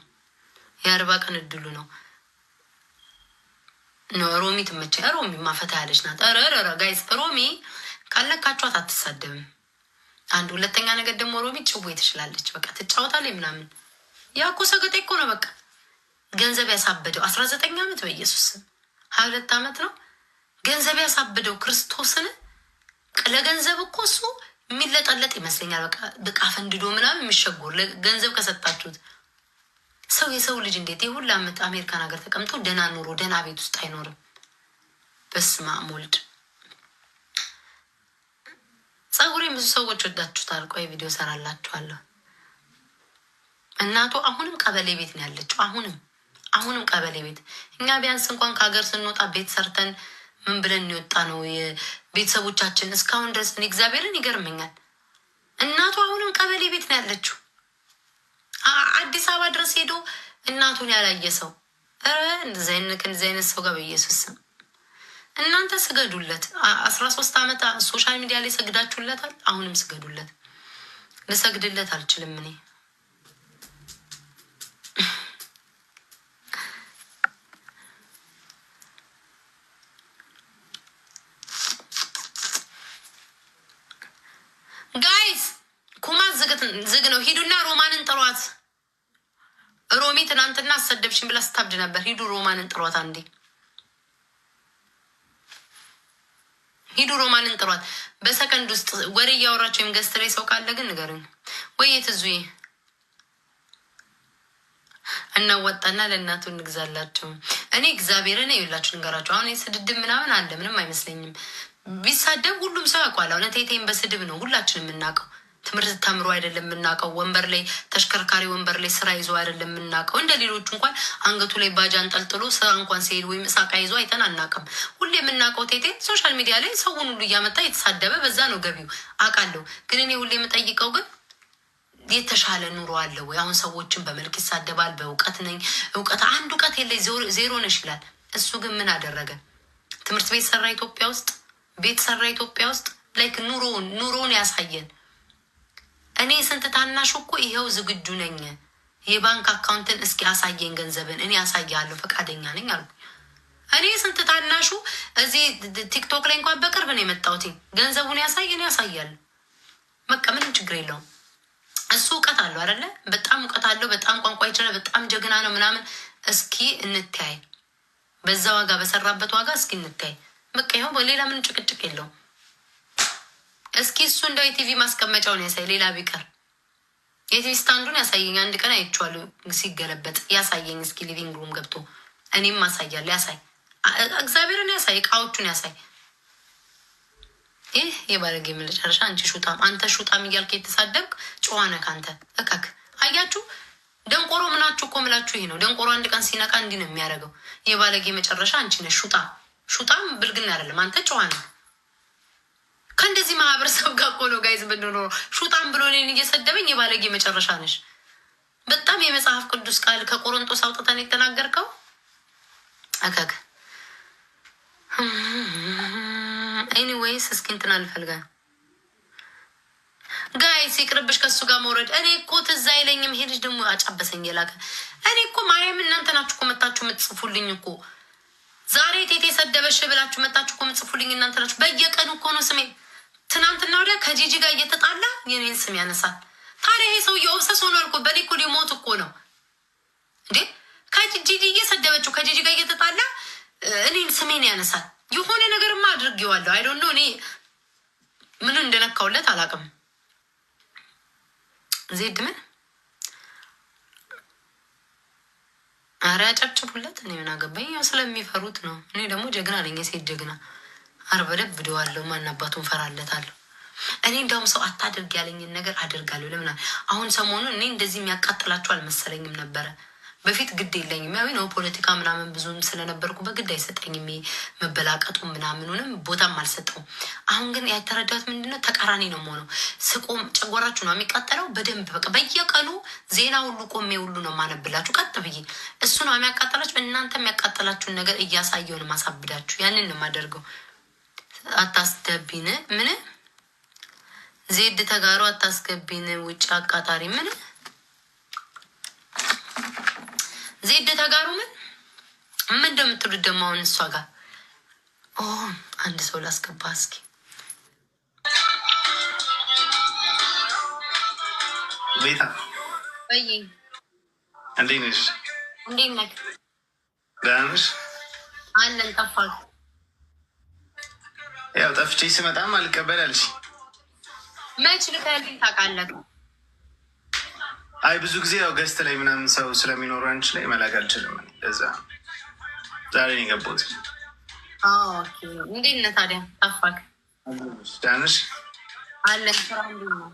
የ40 ቀን እድሉ ነው። ሮሚ ትመቸ። ሮሚ ማፈታ ያለች ናት። ረረረ ጋይስ ሮሚ ካለካችኋት አትሳደብም። አንድ ሁለተኛ ነገር ደግሞ ሮሚ ጭዌ ትችላለች። በቃ ትጫወታለች ምናምን። ያኮ ሰገጤ እኮ ነው። በቃ ገንዘብ ያሳበደው 19 ዓመት በኢየሱስ ስም 22 ዓመት ነው ገንዘብ ያሳበደው ክርስቶስን። ለገንዘብ እኮ እሱ የሚለጠለጥ ይመስለኛል። በቃ ፈንድዶ ምናምን የሚሸጎር ገንዘብ ከሰጣችሁት ሰው የሰው ልጅ እንዴት የሁሉ ዓመት አሜሪካን ሀገር ተቀምጦ ደህና ኑሮ ደህና ቤት ውስጥ አይኖርም? በስመ አብ ወልድ። ጸጉሬን ብዙ ሰዎች ወዳችሁታል። ቆይ ቪዲዮ ሰራላችኋለሁ። እናቱ አሁንም ቀበሌ ቤት ነው ያለችው። አሁንም ቀበሌ ቤት። እኛ ቢያንስ እንኳን ከሀገር ስንወጣ ቤት ሰርተን ምን ብለን እንወጣ ነው ቤተሰቦቻችን እስካሁን ድረስ። እግዚአብሔርን ይገርመኛል። እናቱ አሁንም ቀበሌ ቤት ነው ያለችው። አዲስ አበባ ድረስ ሄዶ እናቱን ያላየ ሰው እንደዚህ አይነት ሰው ጋር በኢየሱስ ስም እናንተ ስገዱለት። 13 ዓመት ሶሻል ሚዲያ ላይ ሰግዳችሁለታል። አሁንም ስገዱለት። ልሰግድለት አልችልም እኔ። ጋይስ ኩማት ዝግ ነው። ሂዱና ሮማንን ጥሯት። ሮሚ ትናንትና አሰደብሽን ብላ ስታብድ ነበር። ሂዱ ሮማንን ጥሯት። አንዴ ሂዱ ሮማንን ጥሯት። በሰከንድ ውስጥ ወሬ እያወራቸው ወይም ገስት ላይ ሰው ካለ ግን ንገሩኝ። ወይ የትዙዬ እናወጣና ለእናቱ እንግዛላቸው። እኔ እግዚአብሔርን ይላችሁ ንገራቸው። አሁን የስድድብ ምናምን አለ ምንም አይመስለኝም። ቢሳደብ ሁሉም ሰው ያውቋል። እውነት ቴቴን በስድብ ነው ሁላችን የምናውቀው። ትምህርት ተምሮ አይደለም የምናውቀው። ወንበር ላይ ተሽከርካሪ ወንበር ላይ ስራ ይዞ አይደለም የምናውቀው። እንደ ሌሎቹ እንኳን አንገቱ ላይ ባጃ አንጠልጥሎ ስራ እንኳን ሲሄድ ወይም እሳቃ ይዞ አይተን አናውቅም። ሁሌ የምናውቀው ቴቴን ሶሻል ሚዲያ ላይ ሰውን ሁሉ እያመጣ የተሳደበ በዛ ነው ገቢው አውቃለሁ። ግን እኔ ሁሌ የምጠይቀው ግን የተሻለ ኑሮ አለ ወይ? አሁን ሰዎችን በመልክ ይሳደባል። በእውቀት ነኝ እውቀት አንድ እውቀት የለኝ ዜሮ ነሽ ይላል። እሱ ግን ምን አደረገ? ትምህርት ቤት ሰራ ኢትዮጵያ ውስጥ፣ ቤት ሰራ ኢትዮጵያ ውስጥ። ላይክ ኑሮን ያሳየን። እኔ ስንት ታናሹ እኮ ይኸው ዝግጁ ነኝ። የባንክ አካውንትን እስኪ አሳየን ገንዘብን እኔ ያሳያለሁ ፈቃደኛ ነኝ አልኩ። እኔ ስንት ታናሹ እዚህ ቲክቶክ ላይ እንኳን በቅርብ ነው የመጣሁት። ገንዘቡን ያሳየን ያሳያል። በቃ ምንም ችግር የለውም። እሱ እውቀት አለው አይደለ? በጣም እውቀት አለው። በጣም ቋንቋ ይችላል። በጣም ጀግና ነው ምናምን። እስኪ እንተያይ፣ በዛ ዋጋ በሰራበት ዋጋ እስኪ እንተያይ። በቃ ይኸው በሌላ ምን ጭቅጭቅ የለውም። እስኪ እሱ እንደው የቲቪ ማስቀመጫውን ያሳይ። ሌላ ቢቀር የቲቪ ስታንዱን ያሳየኝ። አንድ ቀን አይቼዋለሁ ሲገለበጥ። ያሳየኝ እስኪ ሊቪንግ ሩም ገብቶ እኔም ማሳያለሁ። ያሳይ፣ እግዚአብሔርን ያሳይ፣ እቃዎቹን ያሳይ። ይህ የባለጌ መጨረሻ። አንቺ ሹጣም፣ አንተ ሹጣም እያልክ የተሳደብክ ጨዋነ ካንተ እከክ። አያችሁ ደንቆሮ ምናችሁ እኮ ምላችሁ ይሄ ነው። ደንቆሮ አንድ ቀን ሲነቃ እንዲህ ነው የሚያደርገው። የባለጌ መጨረሻ አንቺ ነሽ። ሹጣም ብልግና አይደለም። አንተ ጨዋነ ከእንደዚህ ማህበረሰብ ጋር እኮ ነው ጋይዝ ብንኖረው። ሹጣም ብሎ እኔን እየሰደበኝ የባለጌ መጨረሻ ነሽ። በጣም የመጽሐፍ ቅዱስ ቃል ከቆሮንቶስ አውጥተን የተናገርከው አካክ። ኤኒዌይስ እስኪ እንትን አልፈልጋ ጋይስ ይቅርብሽ ከሱ ጋር መውረድ። እኔ እኮ ትዝ አይለኝም። ይሄ ልጅ ደግሞ አጫበሰኝ የላከ። እኔ እኮ ማርያም እናንተ ናችሁ እኮ መታችሁ የምትጽፉልኝ እኮ። ዛሬ ቴቴ ሰደበሽ ብላችሁ መታችሁ እኮ የምትጽፉልኝ እናንተ ናችሁ። በየቀኑ እኮ ነው ስሜ። ትናንትና ወዲያ ከጂጂ ጋር እየተጣላ የኔን ስም ያነሳል። ታዲያ ይሄ ሰውዬ ኦብሰስ ሆኗል እኮ። በኔ እኮ ሊሞት እኮ ነው እንዴ። ከጂጂ እየሰደበችው ከጂጂ ጋር እየተጣላ እኔን ስሜን ያነሳል። የሆነ ነገርማ አድርጌዋለሁ። አይ ዶንት ኖ። እኔ ምኑን እንደነካውለት አላውቅም። ዜድ ምን አረ ያጨብጭቡለት። እኔ ምን አገባኝ? ያው ስለሚፈሩት ነው። እኔ ደግሞ ጀግና ነኝ፣ የሴት ጀግና። አርበደብ ብደዋለሁ። ማን አባቱን ፈራለታለሁ። እኔ እንዳውም ሰው አታድርግ ያለኝን ነገር አደርጋለሁ። ለምን አሁን ሰሞኑን እኔ እንደዚህ የሚያቃጥላችሁ አልመሰለኝም ነበረ። በፊት ግድ የለኝም ያው ነው ፖለቲካ ምናምን ብዙም ስለነበርኩ በግድ አይሰጠኝም መበላቀጡ ምናምኑንም ቦታም አልሰጠውም። አሁን ግን ያተረዳት ምንድነው ተቃራኒ ነው የምሆነው። ስቆም ጨጓራችሁ ነው የሚቃጠለው በደንብ በቃ በየቀኑ ዜና ሁሉ ቆሜ ሁሉ ነው ማነብላችሁ ቀጥ ብዬ። እሱ ነው የሚያቃጠላችሁ። እናንተ የሚያቃጠላችሁን ነገር እያሳየውን ማሳብዳችሁ ያንን ነው የማደርገው። አታስገቢን ምን ዜድ ተጋሩ አታስገቢን ውጭ አቃጣሪ ምን ዜድ ተጋሩ ምን እንደምትሉት ደግሞ አሁን እሷ ጋር አንድ ሰው ላስገባ እስኪ። ቤታ ወይ እንዴት ነሽ? እንዴት ነህ? ደህና ነሽ? አለን ጠፋህ። ያው ጠፍቼ ስመጣም አልቀበል አልሽ። መች ልከልኝ ታውቃለህ? አይ ብዙ ጊዜ ያው ገስት ላይ ምናምን ሰው ስለሚኖሩ አንቺ ላይ መላክ አልችልም። ለዛ ዛሬ ነው የገባሁት። ኦኬ እንዴት ነህ ታዲያ? ጠፋህ። ደህና ነሽ? አለን ስራ እንዴት ነው?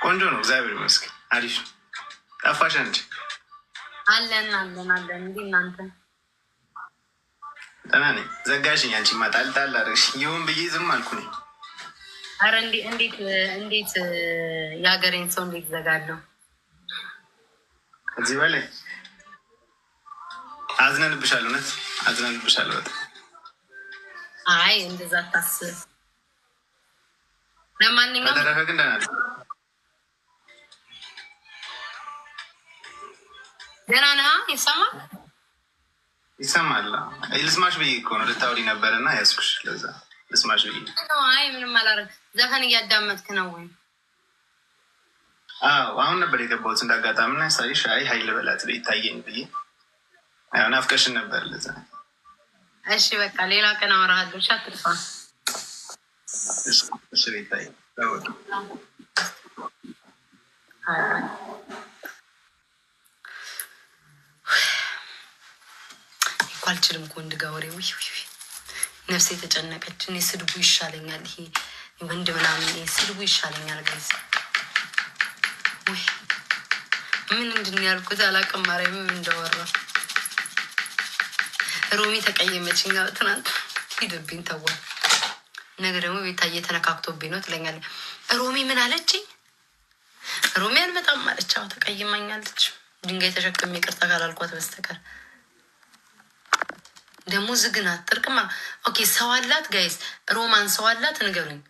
ቆንጆ ነው እግዚአብሔር ይመስገን አሪፍ ነው። ጠፋሽ አንቺ? አለን እንዴት እናንተ? ደህና ነኝ። ዘጋሽኝ አንቺ ማጣልጣል አደረግሽ። ይሁን ብዬ ዝም አልኩ ነኝ። አረ እንዴት የሀገሬን ሰው እንዴት ዘጋለሁ? ከዚህ በላይ አዝነንብሻል፣ እውነት አዝነንብሻል በጣም። አይ እንደዛ ታስብ። ለማንኛውም በተረፈ ግን ደህና ነኝ። ደህና ነህ? ይሰማል ይሰማል። ልስማሽ ብዬ እኮ ነው ልታወሪ ነበርና ያዝኩሽ። ለዛ ልስማሽ ብዬ። አይ ምንም አላደረግም። ዘፈን እያዳመጥክ ነው ወይ? አዎ አሁን ነበር የገባሁት እንዳጋጣሚ እና ሳይሽ አይ ሀይል በላት ይታየኝ ብዬ ያው ናፍቀሽን ነበር ለዛ። እሺ በቃ ሌላ ቀን አወራሃለሁ። እሺ አትጥፋ። እሺ ይታይ አልችልም እኮ ወንድ ጋር ወሬ ነፍሴ የተጨነቀች። እኔ ስድቡ ይሻለኛል፣ ይሄ ወንድ ምናምን ስድቡ ይሻለኛል። ጋይዝ ምን እንድን ያልኩት አላውቅም። ማርያምም እንዳወራ ሮሚ ተቀየመችኝ ትናንት። ሂድብኝ ተዋል። ነገ ደግሞ ቤታዬ ተነካክቶብኝ ነው ትለኛለች። ሮሚ ምን አለችኝ? ሮሚ አልመጣም አለች። አዎ ተቀይማኛለች። ድንጋይ ተሸክሜ ይቅርታ ካላልኳት በስተቀር ደግሞ ዝግናት ጥርቅማ። ኦኬ ሰው አላት ጋይስ፣ ሮማን ሰው አላት ንገሩኝ።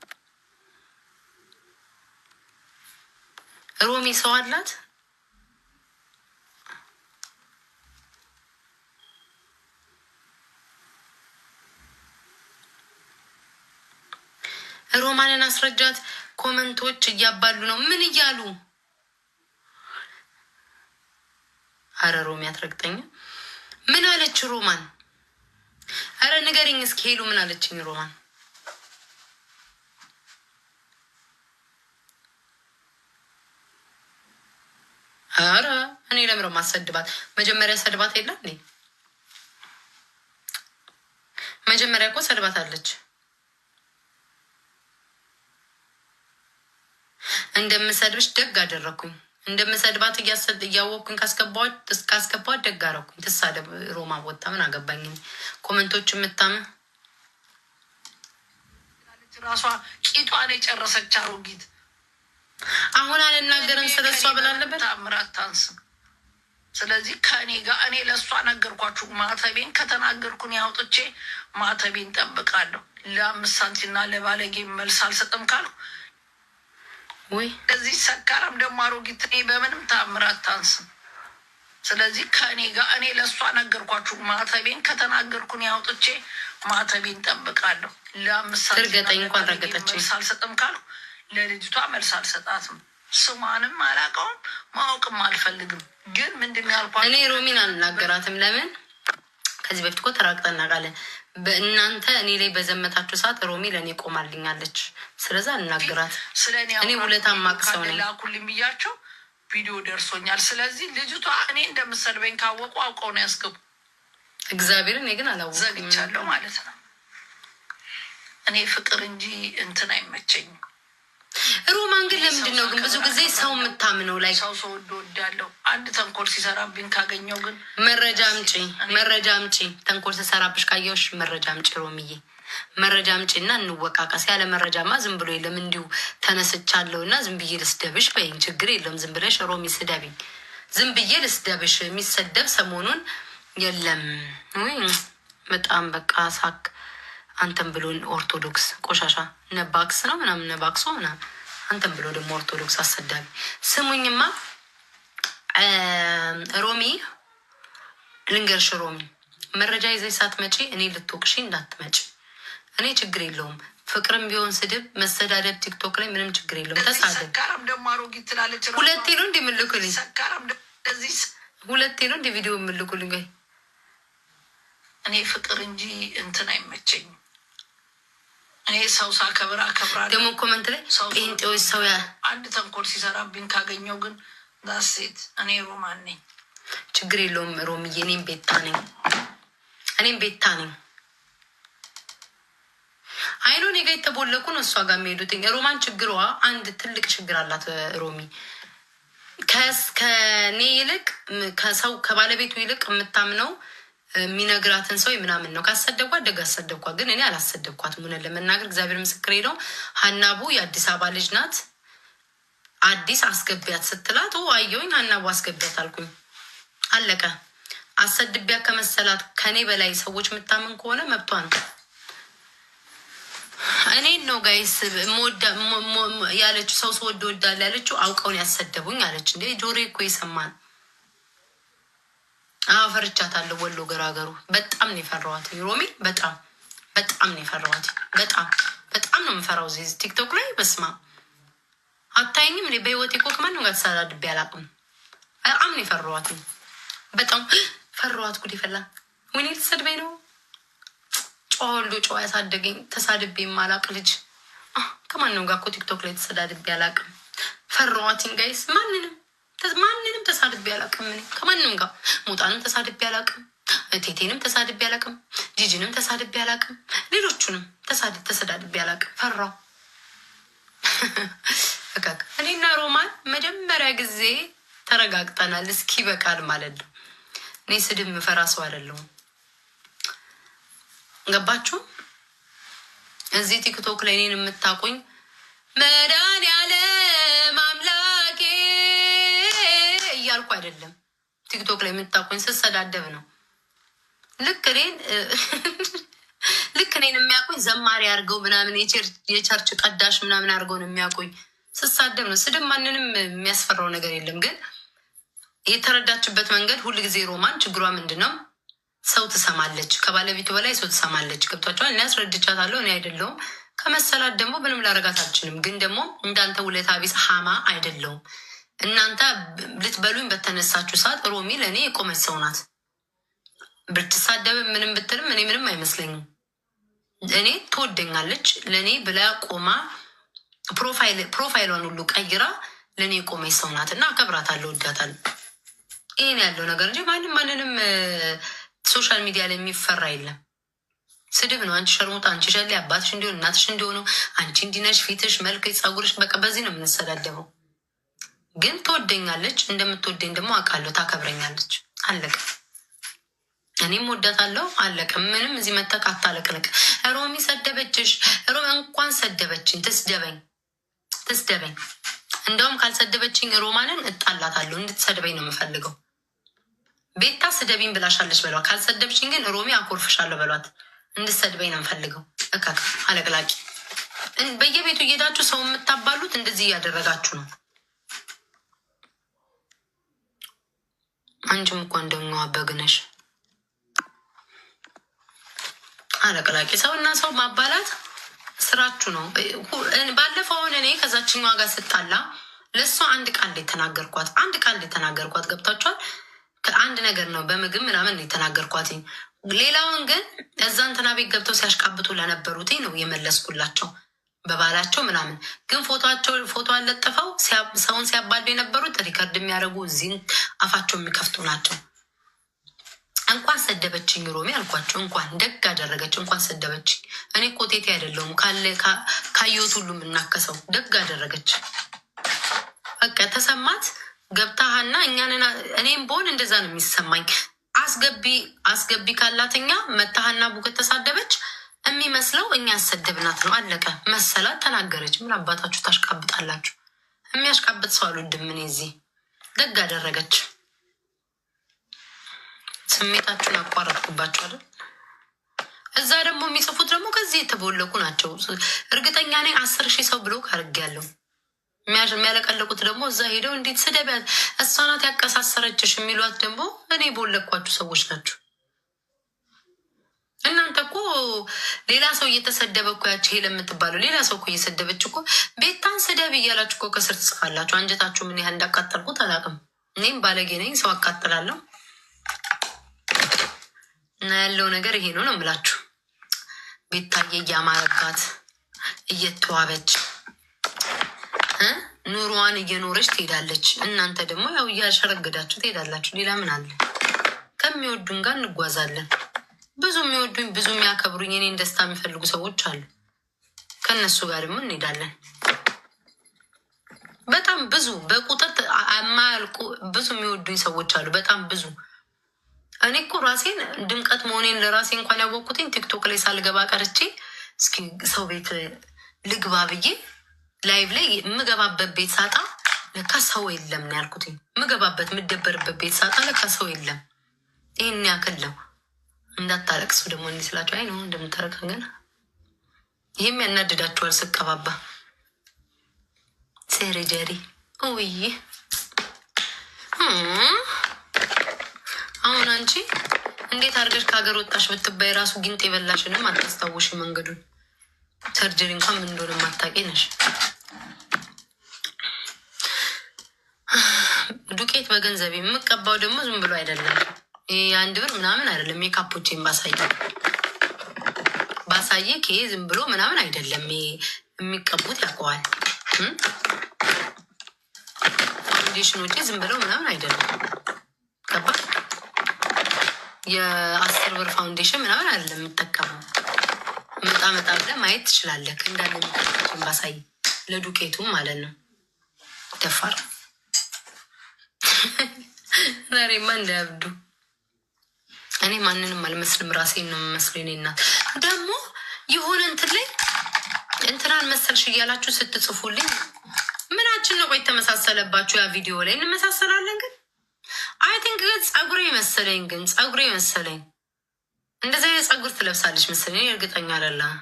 ሮሚ ሰው አላት? ሮማንን አስረጃት። ኮመንቶች እያባሉ ነው። ምን እያሉ? አረ ሮሚ አትረግጠኝ። ምን አለች ሮማን? አረ ንገሪኝ እስኪ ሄሉ ምን አለችኝ ሮማን? አረ እኔ ለምረው ማሰድባት መጀመሪያ ሰድባት የለ እንዴ? መጀመሪያ እኮ ሰድባት አለች። እንደምሰድብሽ ደግ አደረኩኝ። እንደምሰድባት እያወቅኩኝ ካስገባዋት ደግ አደረኩኝ። ትሳደብ ሮማ ወጣ ምን አገባኝ? ኮመንቶች የምታምን ራሷ ቂጧን የጨረሰች አሮጊት አሁን አልናገርም ስለሷ ብላለበት ታምራት ታንስም። ስለዚህ ከእኔ ጋር እኔ ለእሷ ነገርኳችሁ። ማተቤን ከተናገርኩን ያውጥቼ ማተቤን ጠብቃለሁ። ለአምስት ሳንቲና ለባለጌ መልስ አልሰጥም ካልኩ ወይ እዚህ ሰካራም ደግሞ አሮጊት እኔ በምንም ታምራት ታንስም። ስለዚህ ከእኔ ጋር እኔ ለእሷ ነገርኳችሁ። ማተቤን ከተናገርኩን ያውጥቼ ማተቤን ጠብቃለሁ። ለአምስት ሳንቲና መልስ አልሰጥም ካልኩ ለልጅቷ መልስ አልሰጣትም። ስሟንም አላውቀውም ማወቅም አልፈልግም። ግን ምንድን ያልኳት እኔ ሮሚን አልናገራትም። ለምን ከዚህ በፊት እኮ ተራቅጠን እናውቃለን። በእናንተ እኔ ላይ በዘመታችሁ ሰዓት ሮሚ ለእኔ ቆማልኛለች። ስለዛ አልናገራት። እኔ ውለታ ማቅሰው ነኝ። ላኩልኝ ብያቸው ቪዲዮ ደርሶኛል። ስለዚህ ልጅቷ እኔ እንደምሰድበኝ ካወቁ አውቀው ነው ያስገቡ። እግዚአብሔር እኔ ግን አላወኩም። ዘግቻለሁ ማለት ነው። እኔ ፍቅር እንጂ እንትን አይመቸኝም። ሮማን ግን ለምንድን ነው ግን ብዙ ጊዜ ሰው የምታምነው ላይ ሰው ወዳለው አንድ ተንኮል ሲሰራብኝ ካገኘው ግን መረጃ አምጪ ተንኮል ሲሰራብሽ ካየውሽ መረጃ አምጪ ሮምዬ መረጃ አምጪ እና እንወቃቀስ። ያለ መረጃማ ዝም ብሎ የለም እንዲሁ ተነስቻለሁ እና ዝም ብዬ ልስደብሽ በይኝ፣ ችግር የለም ዝም ብለሽ ሮሚ ስደቢኝ፣ ዝም ብዬ ልስደብሽ። የሚሰደብ ሰሞኑን የለም ወይ በጣም በቃ ሳክ አንተም ብሎ ኦርቶዶክስ ቆሻሻ ነባክስ ነው ምናምን ነባክሶ ምናምን አንተም ብሎ ደግሞ ኦርቶዶክስ አሰዳቢ። ስሙኝማ ሮሚ ልንገርሽ፣ ሮሚ መረጃ ይዘሽ ሳትመጪ እኔ ልትወቅሺ እንዳትመጪ። እኔ ችግር የለውም ፍቅርም ቢሆን ስድብ መሰዳደብ ቲክቶክ ላይ ምንም ችግር የለውም። ተሳደብ። ሁለቴ ነው እንዲ ምልኩልኝ፣ ሁለቴ ነው እንዲ ቪዲዮ ምልኩልኝ። ወይ እኔ ፍቅር እንጂ እንትን አይመቸኝም። እኔ ሰው ሳከብር አከብራለሁ። ደግሞ ኮመንት ላይ ጴንጤዎች ሰው አንድ ተንኮል ሲሰራብኝ ካገኘው ግን ዳሴት እኔ ሮማን ነኝ። ችግር የለውም ሮምዬ፣ እኔም ቤታ ነኝ። አይኖ እኔ ጋ የተቦለቁ ነው እሷ ጋር የሚሄዱትኝ። ሮማን ችግሯ አንድ ትልቅ ችግር አላት ሮሚ። ከኔ ይልቅ ከሰው ከባለቤቱ ይልቅ የምታምነው የሚነግራትን ሰው ምናምን ነው። ካሰደብኳት ደግ አሰደብኳት፣ ግን እኔ አላሰደብኳትም። ሆነን ለመናገር እግዚአብሔር ምስክሬ ነው። ሀናቡ የአዲስ አበባ ልጅ ናት። አዲስ አስገቢያት ስትላት አየሁኝ፣ ሀናቡ አስገቢያት አልኩኝ። አለቀ። አሰድቢያ ከመሰላት ከኔ በላይ ሰዎች የምታምን ከሆነ መብቷ ነው። እኔን ነው ጋይስ ያለችው። ሰው ስወድ ወዳለ ያለችው አውቀውን ያሰደቡኝ አለች። እንዴ ጆሮ እኮ ይሰማል። ፈርቻታለሁ። ወሎ ገራገሩ በጣም ነው የፈራኋት ሮሚ። በጣም ነው የፈራኋት። በጣም ነው የምፈራው። እዚህ ቲክቶክ ላይ በስማ አታይኝም። በህይወቴ እኮ ከማንም ጋር ተሳዳድቤ አላውቅም። በጣም ነው የፈራኋት። በጣም ፈራኋት። ጉድ ይፈላ። ወይኔ ልትሰድበኝ ነው። ጨዋ ወልዶ ጨዋ ያሳደገኝ ተሳድቤ የማላውቅ ልጅ ከማንም ጋር እኮ ቲክቶክ ላይ ተሰዳድቤ አላውቅም። ፈራኋትኝ ጋይስ። ማንንም ተሳድቤ አላውቅም። እኔ ከማንም ጋር ሞጣንም ተሳድቤ አላውቅም። ቴቴንም ተሳድቤ አላውቅም። ጂጂንም ተሳድቤ አላውቅም። ሌሎቹንም ተሰዳድቤ አላውቅም። ፈራው። እኔና ሮማን መጀመሪያ ጊዜ ተረጋግጠናል። እስኪ በቃል ማለት ነው። እኔ ስድብ ምፈራ ሰው አይደለሁም። ገባችሁ? እዚህ ቲክቶክ ላይ እኔን የምታውቁኝ መድኃኒዓለም አምላኬ እያልኩ አይደለም። ቲክቶክ ላይ የምታውቁኝ ስሰዳደብ ነው። ልክ እኔን የሚያውቁኝ ዘማሪ አድርገው ምናምን የቸርች ቀዳሽ ምናምን አድርገው ነው የሚያውቁኝ። ስሳደብ ነው። ስድብ ማንንም የሚያስፈራው ነገር የለም። ግን የተረዳችበት መንገድ ሁልጊዜ ሮማን ችግሯ ምንድን ነው? ሰው ትሰማለች። ከባለቤቱ በላይ ሰው ትሰማለች። ገብቷቸዋል። እኔ አስረድቻታለሁ። እኔ አይደለሁም ከመሰላት ደግሞ ምንም ላረጋት አልችልም። ግን ደግሞ እንዳንተ ውለታ ቢስ ሀማ አይደለሁም። እናንተ ልትበሉኝ በተነሳችሁ ሰዓት ሮሚ ለእኔ የቆመች ሰው ናት። ብትሳደብ ምንም ብትልም እኔ ምንም አይመስለኝም። እኔ ትወደኛለች። ለእኔ ብላ ቆማ ፕሮፋይሏን ሁሉ ቀይራ ለእኔ የቆመች ሰው ናት እና አከብራታለሁ፣ እወዳታለሁ። ይህን ያለው ነገር እንጂ ማንንም ሶሻል ሚዲያ ላይ የሚፈራ የለም። ስድብ ነው። አንቺ ሸርሙጣ፣ አንቺ ሸሌ፣ አባትሽ እንዲሆን እናትሽ እንዲሆኑ፣ አንቺ እንዲነሽ፣ ፊትሽ፣ መልክ፣ ጸጉርሽ፣ በቃ በዚህ ነው የምንሰዳደበው። ግን ትወደኛለች። እንደምትወደኝ ደግሞ አውቃለሁ። ታከብረኛለች። አለቀ። እኔም ወዳታለሁ። አለቀ። ምንም እዚህ መተክ አታለቅልቅ። ሮሚ ሰደበችሽ። ሮሚ እንኳን ሰደበችኝ ትስደበኝ። እንደውም ካልሰደበችኝ ሮማንን እጣላታለሁ። እንድትሰድበኝ ነው የምፈልገው። ቤታ ስደቢኝ ብላሻለች በሏት። ካልሰደብችኝ ግን ሮሚ አኮርፍሻለሁ በሏት። እንድትሰድበኝ ነው የምፈልገው። እካክ አለቅላቂ። በየቤቱ እየሄዳችሁ ሰው የምታባሉት እንደዚህ እያደረጋችሁ ነው። አንቺም እኮ እንደኛዋ በግነሽ አለቅላቂ። ሰውና ሰው ማባላት ስራችሁ ነው። ባለፈውን እኔ ከዛችኛዋ ጋር ስጣላ ለእሷ አንድ ቃል የተናገርኳት ገብታችኋል። ከአንድ ነገር ነው በምግብ ምናምን የተናገርኳት። ሌላውን ግን እዛ እንትና ቤት ገብተው ሲያሽቃብጡ ለነበሩት ነው የመለስኩላቸው በባላቸው ምናምን። ግን ፎቶ አለጥፈው ሰውን ሲያባሉ የነበሩት ሪከርድ የሚያደርጉ እዚህን አፋቸው የሚከፍቱ ናቸው። እንኳን ሰደበችኝ ሮሚ አልኳቸው። እንኳን ደግ አደረገች፣ እንኳን ሰደበችኝ። እኔ ኮቴቴ አይደለሁም ካየሁት ሁሉ የምናከሰው። ደግ አደረገች። በቃ ተሰማት። ገብታሃና እኛንና እኔም በሆን እንደዛ ነው የሚሰማኝ። አስገቢ ካላትኛ መታሃና ቡከት ተሳደበች የሚመስለው እኛ ያሰደብናት ነው። አለቀ። መሰላት ተናገረች። ምን አባታችሁ ታሽቃብጣላችሁ? የሚያሽቃብጥ ሰው አልወድም እኔ። እዚህ ደግ አደረገች። ስሜታችሁን አቋረጥኩባቸው አይደል? እዛ ደግሞ የሚጽፉት ደግሞ ከዚህ የተቦለቁ ናቸው። እርግጠኛ ነኝ 10,000 ሰው ብሎ ካርጌያለሁ። የሚያለቀለቁት ደግሞ እዛ ሄደው እንዴት ስደቢያት እሷ ናት ያቀሳሰረችሽ የሚሏት ደግሞ እኔ ቦለኳችሁ ሰዎች ናቸው። እናንተ እኮ ሌላ ሰው እየተሰደበ እኮ ያች ሄለ የምትባለው ሌላ ሰው እኮ እየሰደበች እኮ ቤታን ስደብ እያላችሁ እኮ ከስር ትጽፋላችሁ። አንጀታችሁ ምን ያህል እንዳቃጠልኩት አላውቅም። እኔም ባለጌ ነኝ፣ ሰው አቃጥላለሁ እና ያለው ነገር ይሄ ነው ነው የምላችሁ። ቤታዬ እያማረባት እየተዋበች ኑሮዋን እየኖረች ትሄዳለች። እናንተ ደግሞ ያው እያሸረገዳችሁ ትሄዳላችሁ። ሌላ ምን አለ? ከሚወዱን ጋር እንጓዛለን። ብዙ የሚወዱኝ ብዙ የሚያከብሩኝ እኔን ደስታ የሚፈልጉ ሰዎች አሉ። ከእነሱ ጋር ደግሞ እንሄዳለን። በጣም ብዙ በቁጥር የማያልቁ ብዙ የሚወዱኝ ሰዎች አሉ። በጣም ብዙ። እኔ እኮ ራሴን ድምቀት መሆኔን ለራሴ እንኳን ያወቅኩትኝ ቲክቶክ ላይ ሳልገባ ቀርቼ እስኪ ሰው ቤት ልግባ ብዬ ላይቭ ላይ የምገባበት ቤት ሳጣ ለካ ሰው የለም ነው ያልኩትኝ። የምገባበት የምደበርበት ቤት ሳጣ ለካ ሰው የለም። ይህን ያክል ነው። እንዳታለቅሱ ደግሞ እንዲህ ስላቸው አይ ነው እንደምታረቃ ገና ይህም ያናድዳችኋል። ስቀባባ ሴሬጀሪ ውይ አሁን አንቺ እንዴት አድርገሽ ከሀገር ወጣሽ ብትባይ ራሱ ጊንጥ የበላሽንም አታስታውሽ። መንገዱን ሰርጀሪ እንኳን ምን እንደሆነ ማታውቂ ነሽ። ዱቄት በገንዘብ የምቀባው ደግሞ ዝም ብሎ አይደለም። የአንድ ብር ምናምን አይደለም። ሜካፖቼን ባሳየ ከ ዝም ብሎ ምናምን አይደለም። የሚቀቡት ያውቀዋል። ፋውንዴሽኖቼ ዝም ብለው ምናምን አይደለም። ገባ? የ10 ብር ፋውንዴሽን ምናምን አይደለም የምጠቀመው። መጣ ብለህ ማየት ትችላለህ። እንዳለ ሜካፖቼን ባሳየ ለዱቄቱ ማለት ነው። ደፋር ዛሬማ እንዳያብዱ። እኔ ማንንም አልመስልም፣ ራሴን ነው የምመስለው። እኔ እናት ደግሞ የሆነ እንትን ላይ እንትናን መሰልሽ እያላችሁ ስትጽፉልኝ ምናችን ነው? ቆይ ተመሳሰለባችሁ? ያ ቪዲዮ ላይ እንመሳሰላለን። ግን አይ ቲንክ ግን ጸጉሬ መሰለኝ እንደዚህ አይነት ጸጉር ትለብሳለች መሰለኝ። እርግጠኛ አይደለሁም።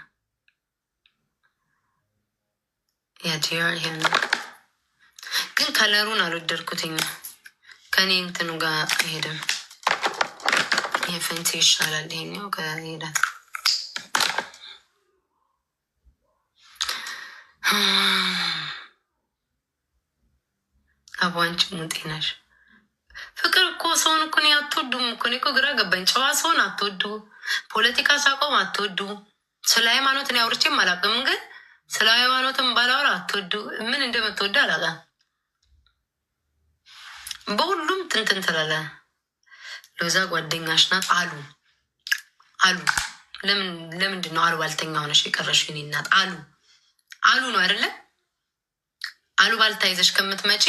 ግን ከለሩን አልወደድኩትኝ። ከኔ እንትኑ ጋር ሄድም የፈንቴ ይሻላል። ይሄኛው ከሄዳል አቧንጭ ሙጤ ነሽ። ፍቅር እኮ ሰውን እኮ እኔ አትወዱም እኮ። እኔ እኮ ግራ ገባኝ። ጨዋ ሰውን አትወዱ፣ ፖለቲካ ሳቆም አትወዱ። ስለ ሃይማኖት እኔ አውርቼም አላውቅም፣ ግን ስለ ሃይማኖትም ባላወራ አትወዱ። ምን እንደምትወዱ አላውቅም። በሁሉም ትንትን ትላለ። ሎዛ ጓደኛሽ ናት አሉ ለምንድን ነው አሉባልተኛ ሆነሽ የቀረሽው? የእኔ እናት አሉ ነው አይደለ? አሉባልታ ይዘሽ ከምትመጪ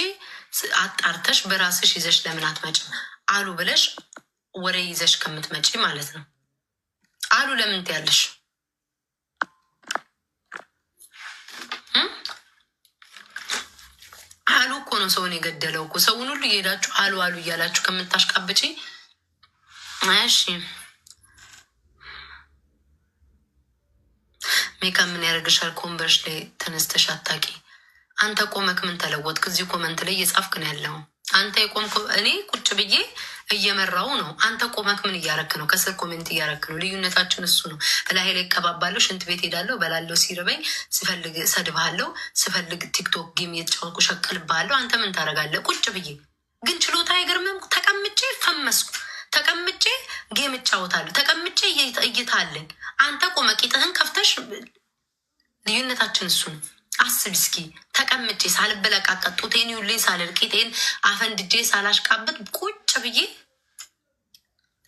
አጣርተሽ በራስሽ ይዘሽ ለምን አትመጪም? አሉ ብለሽ ወሬ ይዘሽ ከምትመጪ ማለት ነው። አሉ ለምን ትያለሽ? አሉ እኮ ነው ሰውን የገደለው እኮ። ሰውን ሁሉ እየሄዳችሁ አሉ እያላችሁ ከምታሽቃብጪ እሺ። ሜካ ምን ያደርግሻል? ኮንቨርሽ ላይ ተነስተሽ አታቂ። አንተ ቆመክ ምን ተለወጥክ? እዚህ ኮመንት ላይ እየጻፍክ ነው ያለው። አንተ የቆምኩ እኔ ቁጭ ብዬ እየመራው ነው። አንተ ቆመክ ምን እያረክ ነው? ከስር ኮሜንት እያረክ ነው። ልዩነታችን እሱ ነው። እላይ ላይ እቀባባለሁ፣ ሽንት ቤት ሄዳለሁ፣ በላለሁ፣ ሲርበኝ ስፈልግ ሰድብሃለሁ፣ ስፈልግ ቲክቶክ ጌም እየተጫወትኩ ሸቅልብሃለሁ። አንተ ምን ታደርጋለህ? ቁጭ ብዬ ግን ችሎታ አይገርምም? ተቀምጬ ፈመስኩ፣ ተቀምጬ ጌም እጫወታለሁ፣ ተቀምጬ እይታለኝ። አንተ ቆመቂጥህን ከፍተሽ ልዩነታችን እሱ ነው። አስብ እስኪ። ተቀምጬ ሳልበለቃቀጥ ጡቴን ይውልኝ ሳልል ቂጤን አፈንድጄ ሳላሽቃበት ቁጭ ብዬ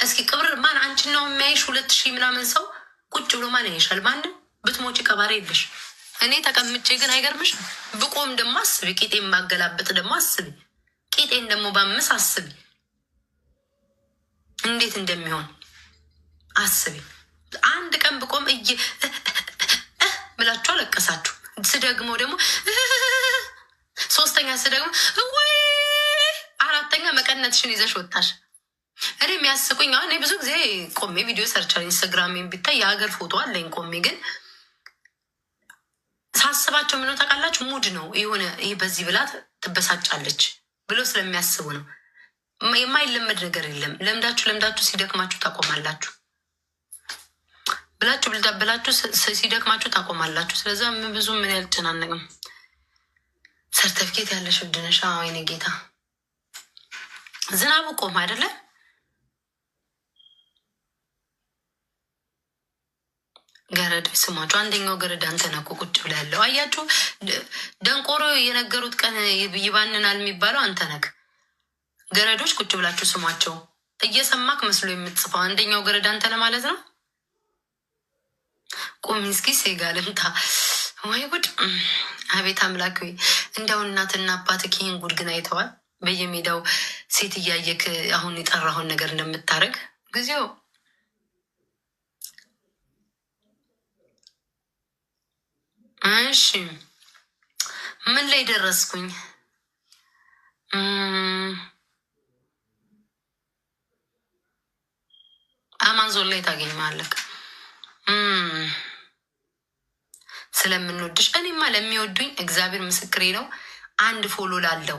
እስኪ ቅብር ማን አንቺን ነው የሚያይሽ? 2000 ምናምን ሰው ቁጭ ብሎ ማን ያይሻል? ማንም ብትሞጪ ቀባሪ የለሽ። እኔ ተቀምጬ ግን አይገርምሽ? ብቆም ደግሞ አስቢ፣ ቂጤን ማገላበጥ ደግሞ አስቢ፣ ቂጤን ደግሞ ባምስ አስቢ፣ እንዴት እንደሚሆን አስቢ። አንድ ቀን ብቆም ብላችሁ አለቀሳችሁ። ስደግሞ ደግሞ ሶስተኛ ስደግሞ ወይ አራተኛ መቀነትሽን ይዘሽ ወጣሽ። እኔ የሚያስቁኝ አሁን ብዙ ጊዜ ቆሜ ቪዲዮ ሰርቻለሁ። ኢንስታግራሜን ቢታይ የሀገር ፎቶ አለኝ ቆሜ። ግን ሳስባቸው ምነው ታውቃላችሁ? ሙድ ነው የሆነ ይህ በዚህ ብላት ትበሳጫለች ብሎ ስለሚያስቡ ነው። የማይለመድ ነገር የለም። ለምዳችሁ ሲደክማችሁ ታቆማላችሁ ብላችሁ ሲደክማችሁ ታቆማላችሁ። ስለዛ ብዙ ምን ያልጨናነቅም። ሰርተፊኬት ያለሽ እብድነሻ። ወይኔ ጌታ ዝናቡ ቆም አይደለም። ገረድ ስሟቸው። አንደኛው ገረድ አንተ ነህ እኮ ቁጭ ብላ ያለው አያችሁ። ደንቆሮ የነገሩት ቀን ይባንናል የሚባለው አንተ ነህ። ገረዶች ቁጭ ብላችሁ ስሟቸው። እየሰማክ መስሎ የምትጽፈው አንደኛው ገረድ አንተ ነህ ማለት ነው። ቁሚ እስኪ ሴጋ ልምታ። ወይ ጉድ! አቤት አምላክ ወይ! እንደው እናትና አባትህ ይህን ጉድ ግን አይተዋል? በየሜዳው ሴት እያየክ አሁን የጠራሁን ነገር እንደምታደርግ ጊዜው እሺ ምን ላይ ደረስኩኝ? አማዞን ላይ ታገኘዋለህ። ስለምንወድሽ እኔማ ለሚወዱኝ እግዚአብሔር ምስክሬ ነው። አንድ ፎሎ ላለው